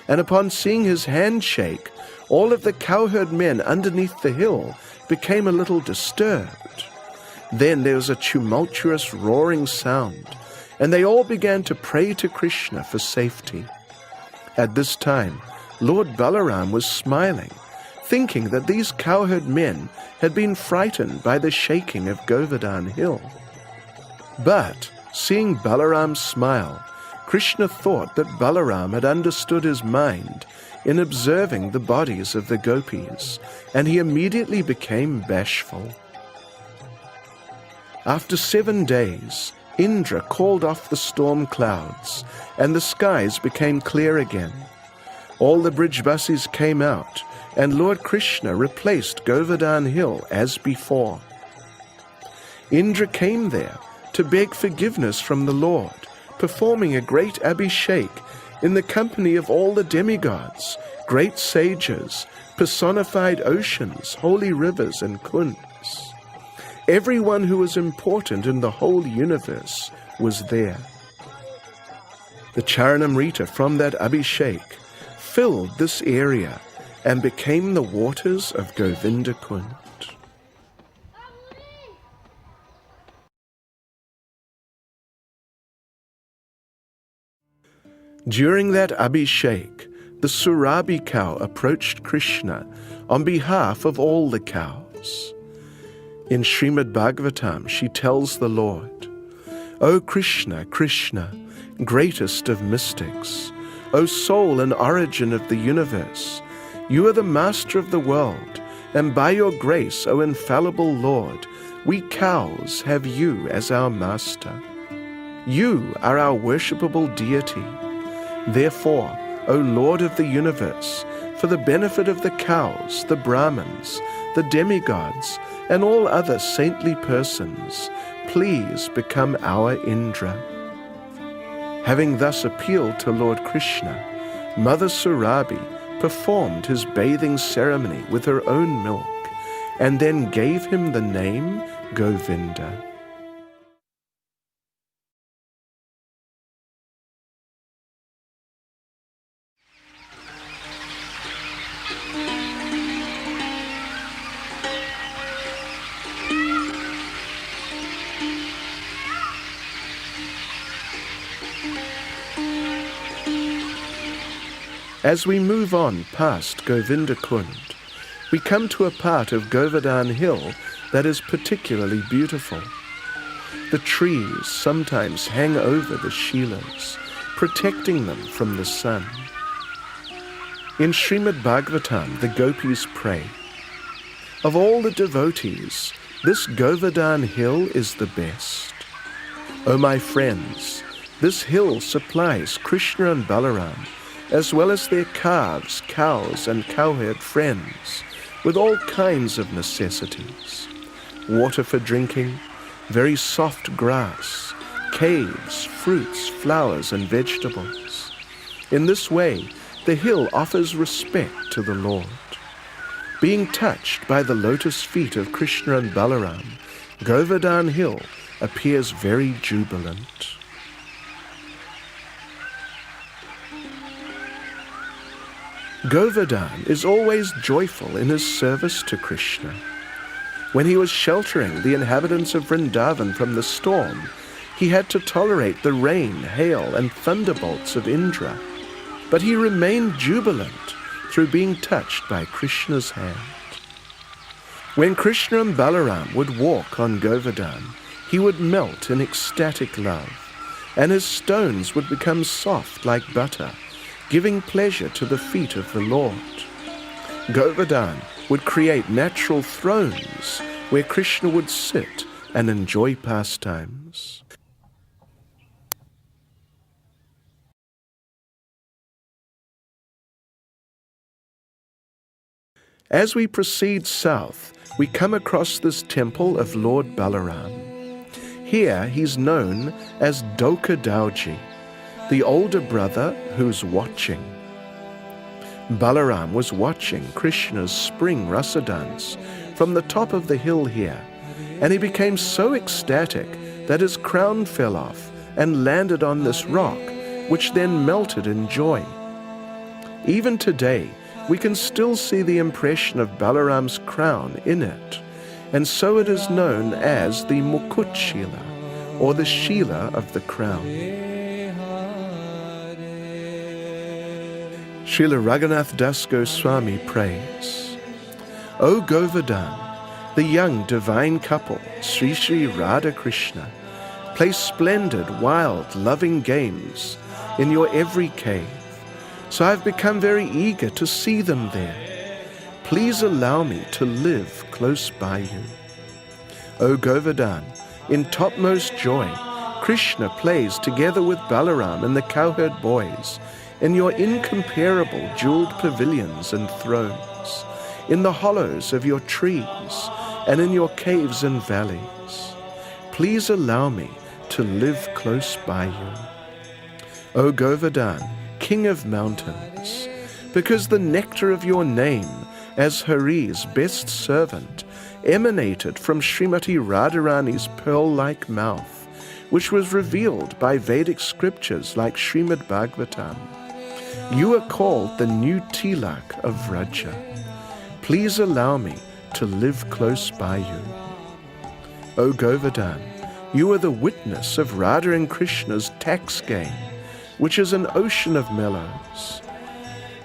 and upon seeing his hand shake, all of the cowherd men underneath the hill became a little disturbed. Then there was a tumultuous roaring sound, and they all began to pray to Krishna for safety. At this time, Lord Balaram was smiling, thinking that these cowherd men had been frightened by the shaking of Govardhan Hill. But, seeing Balaram smile, Krishna thought that Balaram had understood his mind in observing the bodies of the gopis, and he immediately became bashful. After 7 days, Indra called off the storm clouds, and the skies became clear again. All the vrajavasis came out, and Lord Krishna replaced Govardhan Hill as before. Indra came there to beg forgiveness from the Lord performing a great abhishek in the company of all the demigods, great sages, personified oceans, holy rivers and kunds. Everyone who was important in the whole universe was there. The Charanamrita from that abhishek filled this area and became the waters of Govinda Kunda. During that abhishek, the Surabhi cow approached Krishna on behalf of all the cows. In Srimad Bhagavatam, she tells the Lord, "O Krishna, Krishna, greatest of mystics, O soul and origin of the universe, you are the master of the world, and by your grace, O infallible Lord, we cows have you as our master. You are our worshipable deity. Therefore, O Lord of the universe, for the benefit of the cows, the Brahmins, the demigods, and all other saintly persons, please become our Indra." Having thus appealed to Lord Krishna, Mother Surabhi performed his bathing ceremony with her own milk, and then gave him the name Govinda. As we move on past Govinda Kund, we come to a part of Govardhan Hill that is particularly beautiful. The trees sometimes hang over the shilas, protecting them from the sun. In Srimad Bhagavatam, the gopis pray, "Of all the devotees, this Govardhan Hill is the best. O my friends, this hill supplies Krishna and Balaram, as well as their calves, cows, and cowherd friends, with all kinds of necessities: water for drinking, very soft grass, caves, fruits, flowers, and vegetables. In this way, the hill offers respect to the Lord. Being touched by the lotus feet of Krishna and Balaram, Govardhan Hill appears very jubilant." Govardhan is always joyful in his service to Krishna. When he was sheltering the inhabitants of Vrindavan from the storm, he had to tolerate the rain, hail, and thunderbolts of Indra, but he remained jubilant through being touched by Krishna's hand. When Krishna and Balaram would walk on Govardhan, he would melt in ecstatic love, and his stones would become soft like butter, giving pleasure to the feet of the Lord. Govardhan would create natural thrones where Krishna would sit and enjoy pastimes. As we proceed south, we come across this temple of Lord Balaram. Here he's known as Doka Dauji, the older brother who's watching. Balaram was watching Krishna's spring rasa dance from the top of the hill here, and he became so ecstatic that his crown fell off and landed on this rock, which then melted in joy. Even today, we can still see the impression of Balaram's crown in it, and so it is known as the Mukut Shila, or the Shila of the crown. Srila Raghunath Das Goswami prays, "O Govardhan, the young divine couple, Sri Sri Radha Krishna, play splendid, wild, loving games in your every cave, so I've become very eager to see them there. Please allow me to live close by you." O Govardhan, in topmost joy, Krishna plays together with Balaram and the cowherd boys in your incomparable jeweled pavilions and thrones, in the hollows of your trees, and in your caves and valleys. Please allow me to live close by you. O Govardhan, king of mountains, because the nectar of your name as Hari's best servant emanated from Srimati Radharani's pearl-like mouth, which was revealed by Vedic scriptures like Srimad Bhagavatam. You are called the new tilak of Vraja. Please allow me to live close by you. O Govardhan, you are the witness of Radha and Krishna's tax game, which is an ocean of mellows.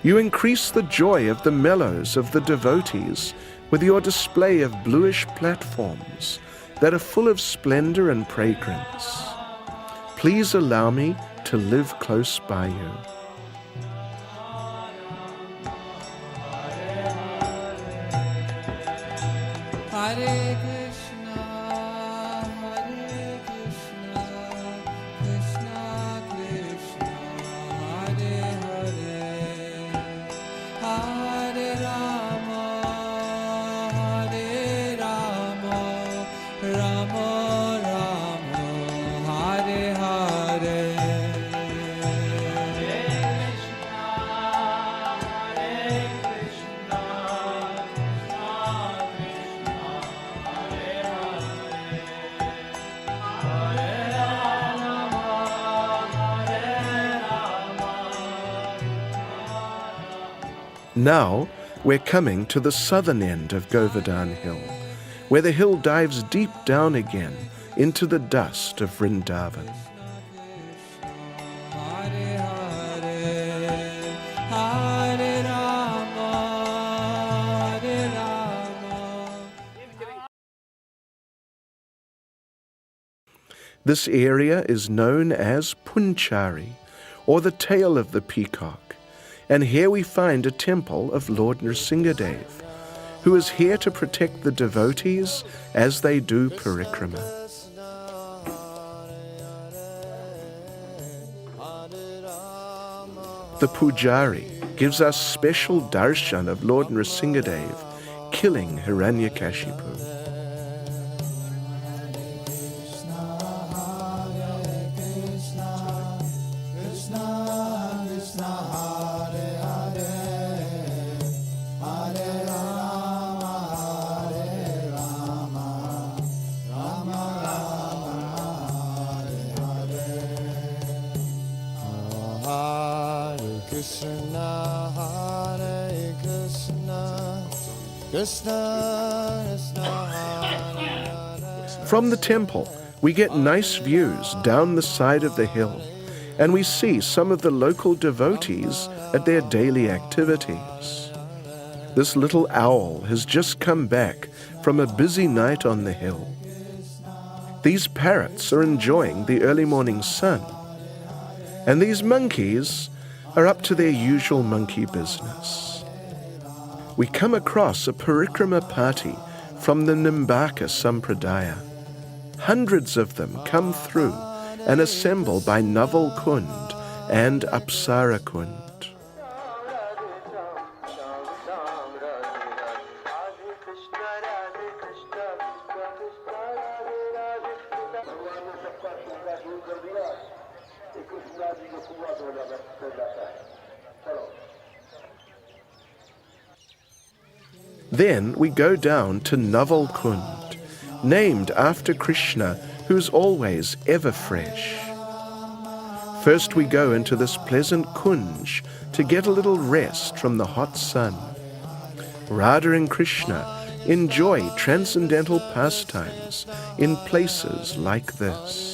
You increase the joy of the mellows of the devotees with your display of bluish platforms that are full of splendor and fragrance. Please allow me to live close by you. Hare Krishna, Hare Krishna, Krishna Krishna, Hare Hare, Hare Rama, Hare Rama, Rama Rama, Hare Hare. Now we're coming to the southern end of Govardhan Hill, where the hill dives deep down again into the dust of Vrindavan. Hare Hare, Hare Rama, Hare Rama. This area is known as Punchari, or the tail of the peacock, and here we find a temple of Lord Nrsingadev, who is here to protect the devotees as they do parikrama. The pujari gives us special darshan of Lord Nrsingadev killing Hiranyakashipu. Krishna, Hare Krishna, Krishna Krishna, Hare Hare. From the temple, we get nice views down the side of the hill, and we see some of the local devotees at their daily activities. This little owl has just come back from a busy night on the hill. These parrots are enjoying the early morning sun, and these monkeys are up to their usual monkey business. We come across a parikrama party from the Nimbaka Sampradaya. Hundreds of them come through and assemble by Naval Kund and Apsara Kund. Then we go down to Naval Kund, named after Krishna, who's always ever fresh. First we go into this pleasant kunj to get a little rest from the hot sun. Radha and Krishna enjoy transcendental pastimes in places like this.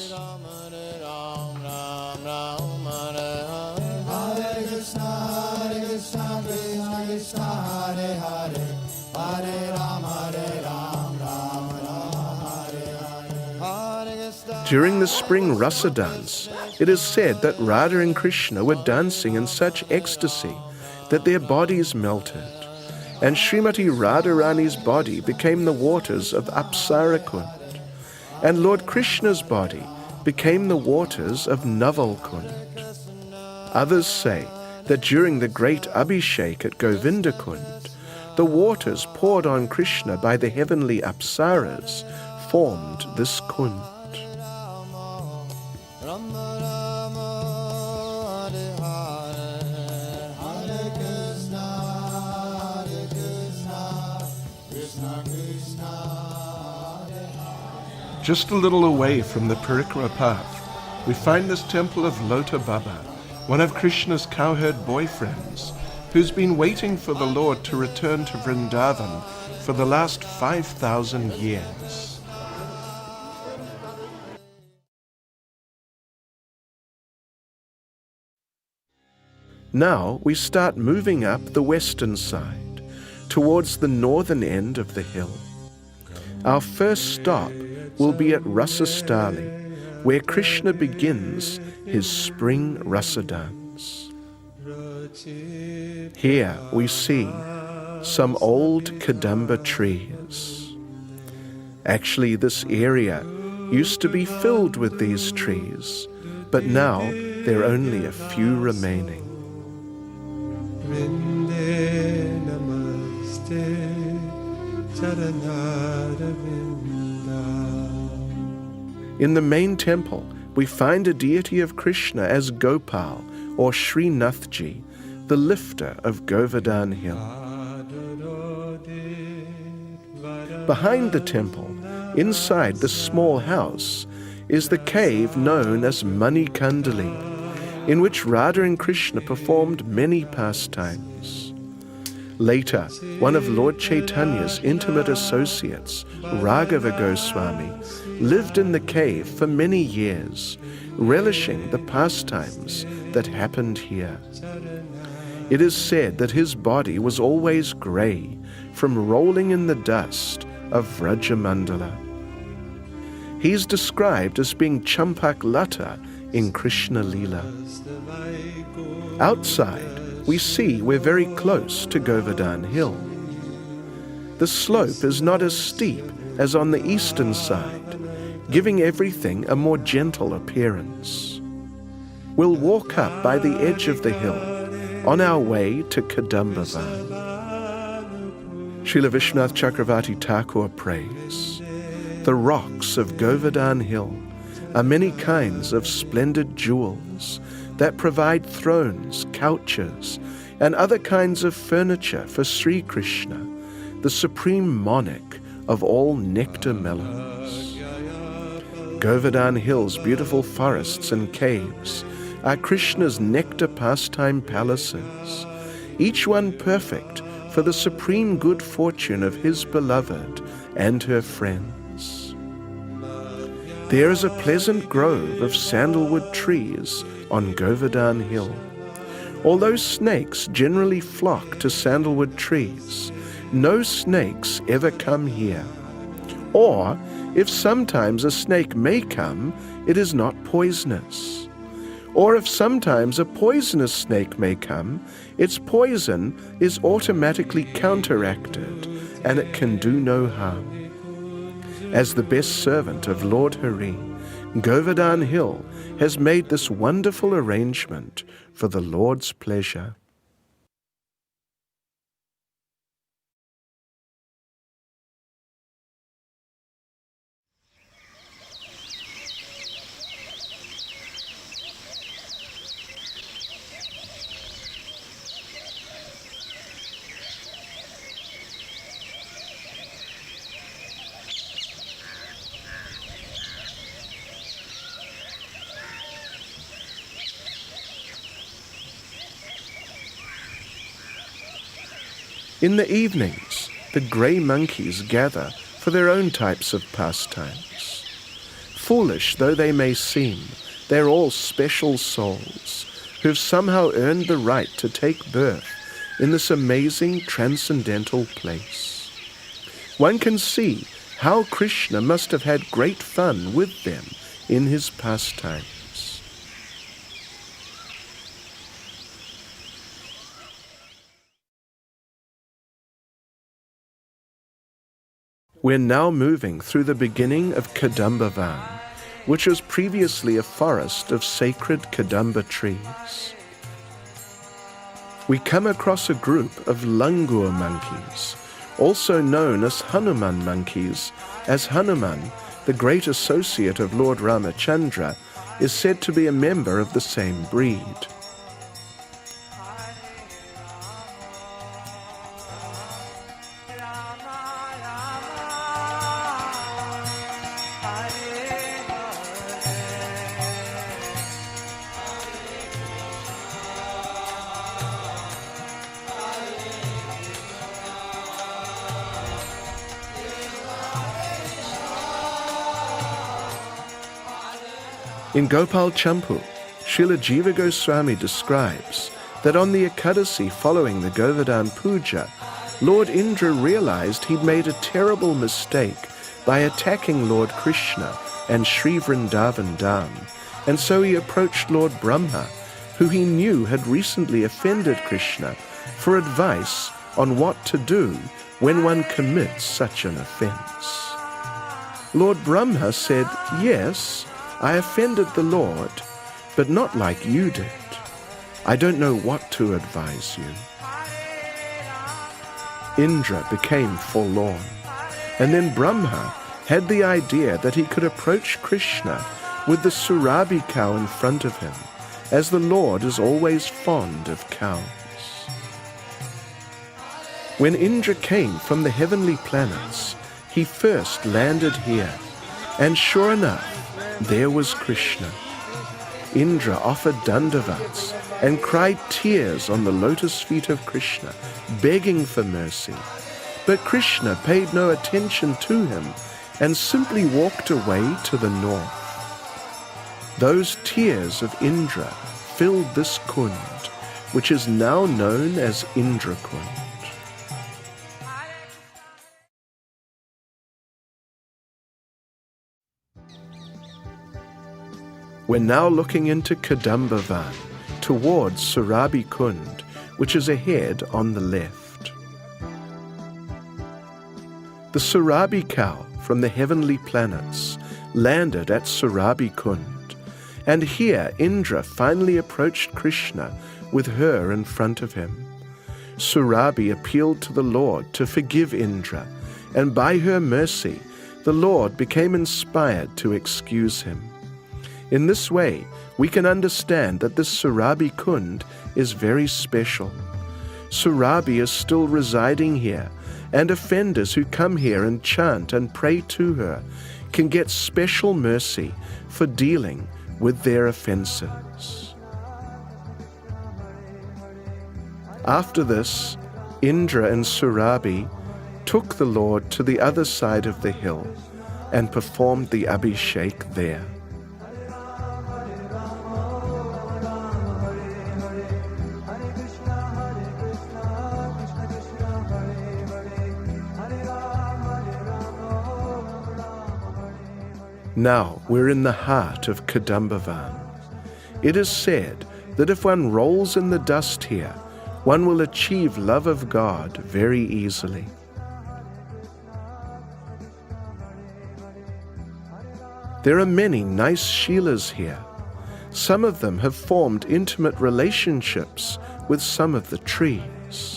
During the spring rasa dance, it is said that Radha and Krishna were dancing in such ecstasy that their bodies melted, and Srimati Radharani's body became the waters of Apsara Kund, and Lord Krishna's body became the waters of Naval Kund. Others say that during the great Abhishek at Govinda Kund, the waters poured on Krishna by the heavenly Apsaras formed this Kund. Just a little away from the parikrama path, we find this temple of Lota Baba, one of Krishna's cowherd boyfriends, who's been waiting for the Lord to return to Vrindavan for the last 5,000 years. Now we start moving up the western side, towards the northern end of the hill. Our first stop will be at Rasastali, where Krishna begins his spring rasa dance. Here we see some old Kadamba trees. Actually, this area used to be filled with these trees, but now there are only a few remaining. In the main temple, we find a deity of Krishna as Gopal, or Srinathji, the lifter of Govardhan Hill. Behind the temple, inside the small house, is the cave known as Manikandali, in which Radha and Krishna performed many pastimes. Later, one of Lord Chaitanya's intimate associates, Raghava Goswami, lived in the cave for many years, relishing the pastimes that happened here. It is said that his body was always grey from rolling in the dust of Vrajamandala. He is described as being Champak Lata in Krishna Leela. Outside, we see we're very close to Govardhan Hill. The slope is not as steep as on the eastern side, giving everything a more gentle appearance. We'll walk up by the edge of the hill on our way to Kadambavan. Srila Vishwanath Chakravarti Thakur prays, "The rocks of Govardhan Hill are many kinds of splendid jewels that provide thrones, couches, and other kinds of furniture for Sri Krishna, the supreme monarch of all nectar melons. Govardhan Hill's beautiful forests and caves are Krishna's nectar pastime palaces, each one perfect for the supreme good fortune of his beloved and her friends. There is a pleasant grove of sandalwood trees on Govardhan Hill. Although snakes generally flock to sandalwood trees, no snakes ever come here. Or, if sometimes a snake may come, it is not poisonous. Or if sometimes a poisonous snake may come, its poison is automatically counteracted and it can do no harm. As the best servant of Lord Hari, Govardhan Hill has made this wonderful arrangement for the Lord's pleasure." In the evenings, the grey monkeys gather for their own types of pastimes. Foolish though they may seem, they're all special souls who've somehow earned the right to take birth in this amazing transcendental place. One can see how Krishna must have had great fun with them in his pastimes. We're now moving through the beginning of Kadambavan, which was previously a forest of sacred Kadamba trees. We come across a group of langur monkeys, also known as Hanuman monkeys, as Hanuman, the great associate of Lord Ramachandra, is said to be a member of the same breed. Hare In Gopal Champu, Srila Jiva Goswami describes that on the Ekadasi following the Govardhan Puja, Lord Indra realized he'd made a terrible mistake by attacking Lord Krishna and Sri Vrindavan Dham, and so he approached Lord Brahma, who he knew had recently offended Krishna, for advice on what to do when one commits such an offense. Lord Brahma said, "Yes, I offended the Lord, but not like you did. I don't know what to advise you." Indra became forlorn, and then Brahma had the idea that he could approach Krishna with the Surabhi cow in front of him, as the Lord is always fond of cows. When Indra came from the heavenly planets, he first landed here, and sure enough, there was Krishna. Indra offered dandavats and cried tears on the lotus feet of Krishna, begging for mercy. But Krishna paid no attention to him and simply walked away to the north. Those tears of Indra filled this kund, which is now known as Indra Kund. We're now looking into Kadambavan, towards Surabhi Kund, which is ahead on the left. The Surabhi cow from the heavenly planets landed at Surabhi Kund, and here Indra finally approached Krishna with her in front of him. Surabhi appealed to the Lord to forgive Indra, and by her mercy, the Lord became inspired to excuse him. In this way, we can understand that this Surabhi Kund is very special. Surabhi is still residing here, and offenders who come here and chant and pray to her can get special mercy for dealing with their offenses. After this, Indra and Surabhi took the Lord to the other side of the hill and performed the Abhishek there. Now we're in the heart of Kadambavan. It is said that if one rolls in the dust here, one will achieve love of God very easily. There are many nice Shilas here. Some of them have formed intimate relationships with some of the trees.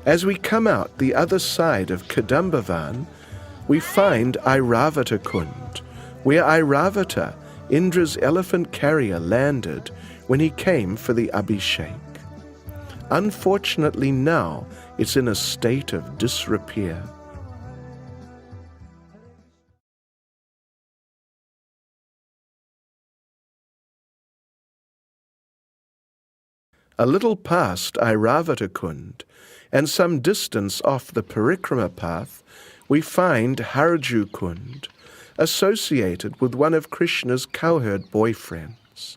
As we come out the other side of Kadambavan, we find Airavata Kund, where Airavata, Indra's elephant carrier, landed when he came for the Abhishek. Unfortunately now it's in a state of disrepair. A little past Airavata Kund, and some distance off the parikrama path, we find Harju Kund, associated with one of Krishna's cowherd boyfriends.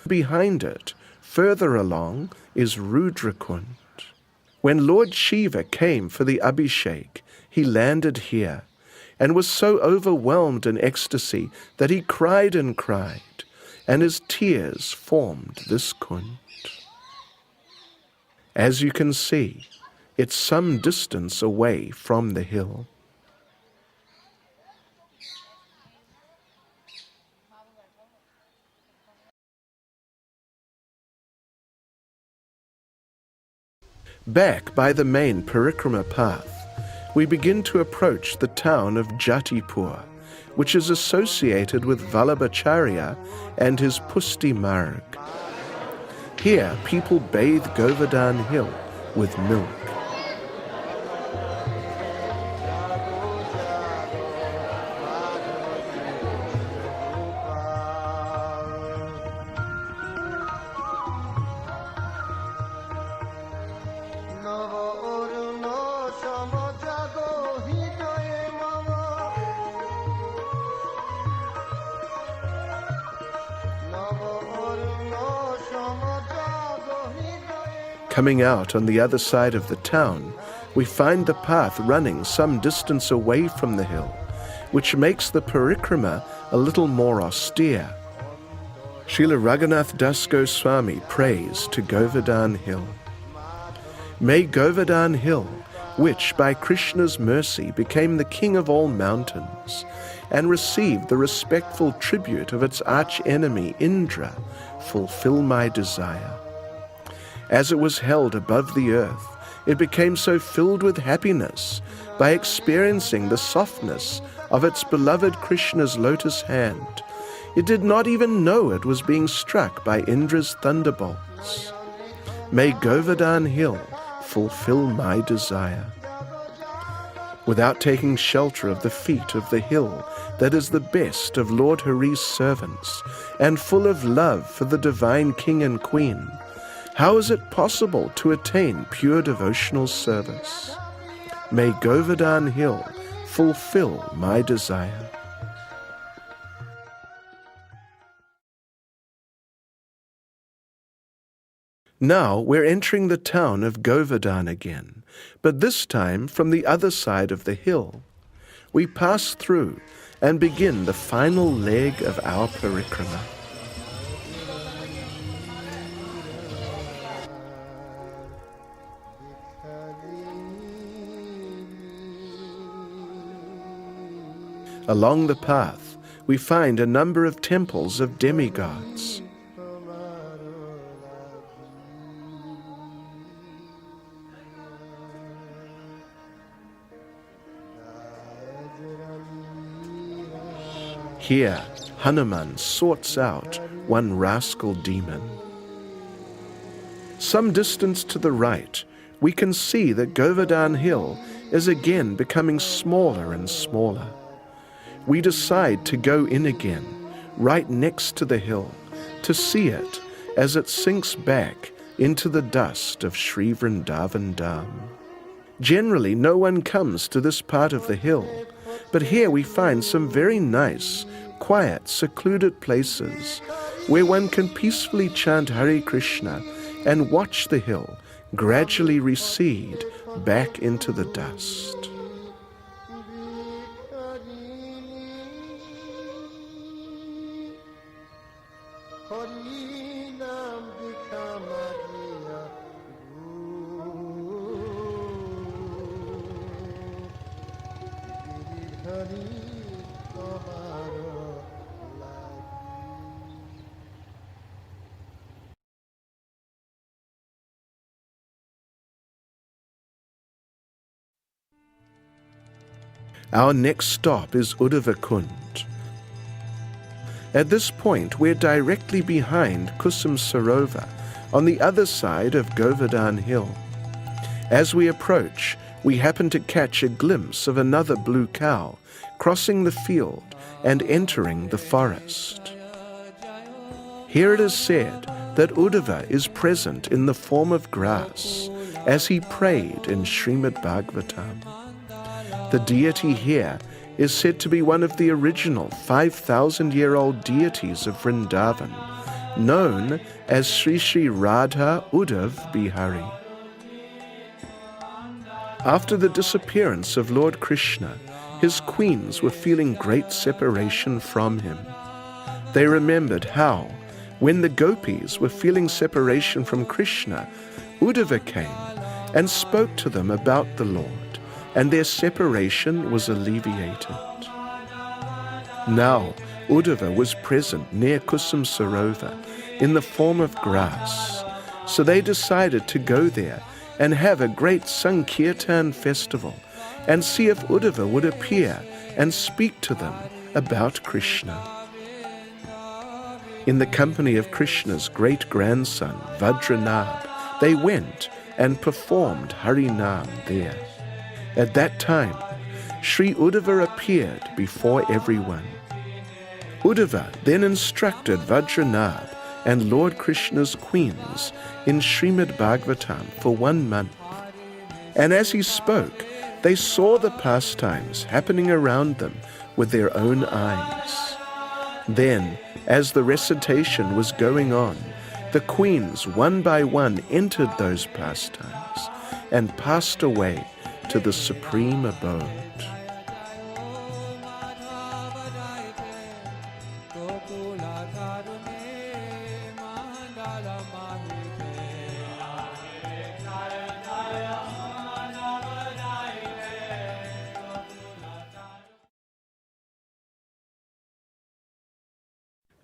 Behind it, further along, is Rudra Kund. When Lord Shiva came for the Abhishek, he landed here, and was so overwhelmed in ecstasy that he cried and cried, and his tears formed this kund. As you can see, it's some distance away from the hill. Back by the main parikrama path, we begin to approach the town of Jatipur, which is associated with Vallabhacharya and his Pusti Marg. Here, people bathe Govardhan Hill with milk. Coming out on the other side of the town, we find the path running some distance away from the hill, which makes the parikrama a little more austere. Srila Raghunath Das Goswami prays to Govardhan Hill. May Govardhan Hill, which by Krishna's mercy became the king of all mountains and received the respectful tribute of its arch-enemy Indra, fulfill my desire. As it was held above the earth, it became so filled with happiness by experiencing the softness of its beloved Krishna's lotus hand. It did not even know it was being struck by Indra's thunderbolts. May Govardhan Hill fulfill my desire. Without taking shelter of the feet of the hill that is the best of Lord Hari's servants and full of love for the divine king and queen, how is it possible to attain pure devotional service? May Govardhan Hill fulfill my desire. Now we're entering the town of Govardhan again, but this time from the other side of the hill. We pass through and begin the final leg of our parikrama. Along the path, we find a number of temples of demigods. Here, Hanuman sorts out one rascal demon. Some distance to the right, we can see that Govardhan Hill is again becoming smaller and smaller. We decide to go in again, right next to the hill, to see it as it sinks back into the dust of Sri Vrindavan Dham. Generally, no one comes to this part of the hill, but here we find some very nice, quiet, secluded places where one can peacefully chant Hare Krishna and watch the hill gradually recede back into the dust. Our next stop is Uddhava Kund. At this point, we're directly behind Kusum Sarovara, on the other side of Govardhan Hill. As we approach, we happen to catch a glimpse of another blue cow crossing the field and entering the forest. Here it is said that Uddhava is present in the form of grass, as he prayed in Srimad Bhagavatam. The deity here is said to be one of the original 5,000-year-old deities of Vrindavan, known as Sri Sri Radha Uddhav Bihari. After the disappearance of Lord Krishna, his queens were feeling great separation from him. They remembered how, when the gopis were feeling separation from Krishna, Uddhava came and spoke to them about the Lord, and their separation was alleviated. Now, Uddhava was present near Kusum Sarovara in the form of grass, so they decided to go there and have a great Sankirtan festival and see if Uddhava would appear and speak to them about Krishna. In the company of Krishna's great-grandson, Vajranab, they went and performed Harinam there. At that time, Sri Uddhava appeared before everyone. Uddhava then instructed Vajranab and Lord Krishna's queens in Srimad Bhagavatam for 1 month. And as he spoke, they saw the pastimes happening around them with their own eyes. Then, as the recitation was going on, the queens one by one entered those pastimes and passed away to the supreme abode.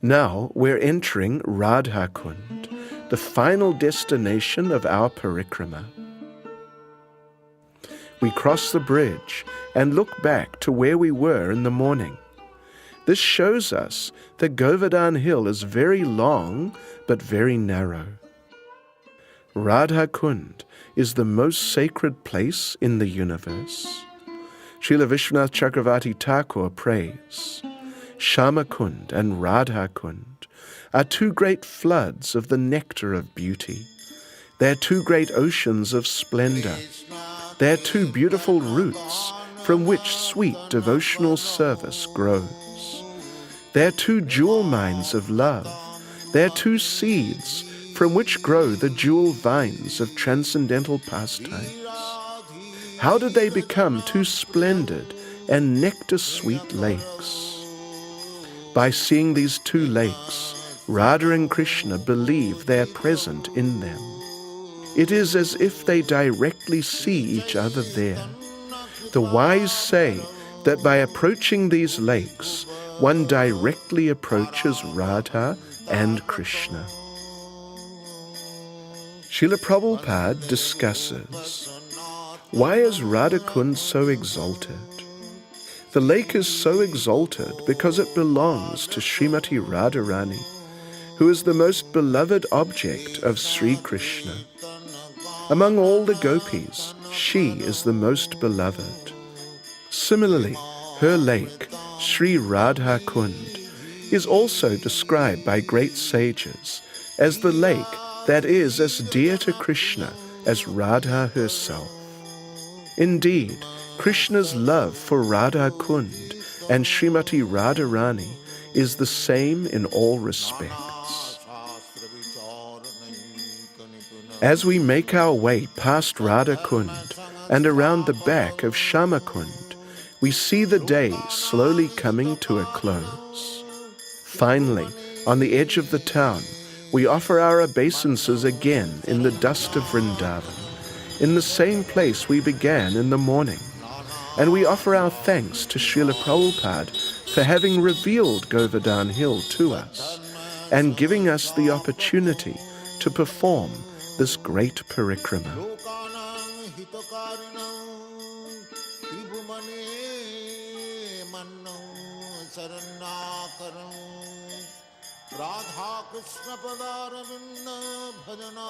Now we're entering Radha Kunda, the final destination of our parikrama. We cross the bridge and look back to where we were in the morning. This shows us that Govardhan Hill is very long but very narrow. Radha Kunda is the most sacred place in the universe. Srila Vishwanath Chakravarti Thakur prays, Syama-kunda and Radha Kunda are 2 great floods of the nectar of beauty. They're 2 great oceans of splendor. They're 2 beautiful roots from which sweet devotional service grows. They're 2 jewel mines of love. They're 2 seeds from which grow the jewel vines of transcendental pastimes. How did they become 2 splendid and nectar-sweet lakes? By seeing these 2 lakes, Radha and Krishna believe they are present in them. It is as if they directly see each other there. The wise say that by approaching these lakes, one directly approaches Radha and Krishna. Srila Prabhupada discusses, why is Radha Kunda so exalted? The lake is so exalted because it belongs to Srimati Radharani, who is the most beloved object of Sri Krishna. Among all the gopis, she is the most beloved. Similarly, her lake, Sri Radha Kunda, is also described by great sages as the lake that is as dear to Krishna as Radha herself. Indeed, Krishna's love for Radha Kunda and Srimati Radharani is the same in all respects. As we make our way past Radha Kunda and around the back of Syama-kunda, we see the day slowly coming to a close. Finally, on the edge of the town, we offer our obeisances again in the dust of Vrindavan, in the same place we began in the morning. And we offer our thanks to Srila Prabhupada for having revealed Govardhan Hill to us and giving us the opportunity to perform this great parikrama. Radha Krishna Padaravinda Bhajana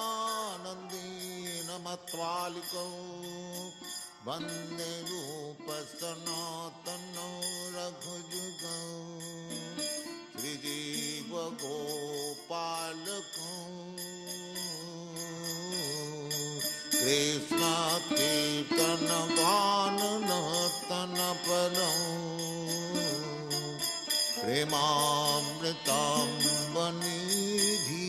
Nandina Matvaliko Vande Rupa Sanatana Raghujuga Sri Jiva Gopalaka Krishna Kirtana Gana Natana Padam Premamritam Vanidhi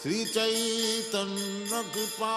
Sri Chaitanya Kripa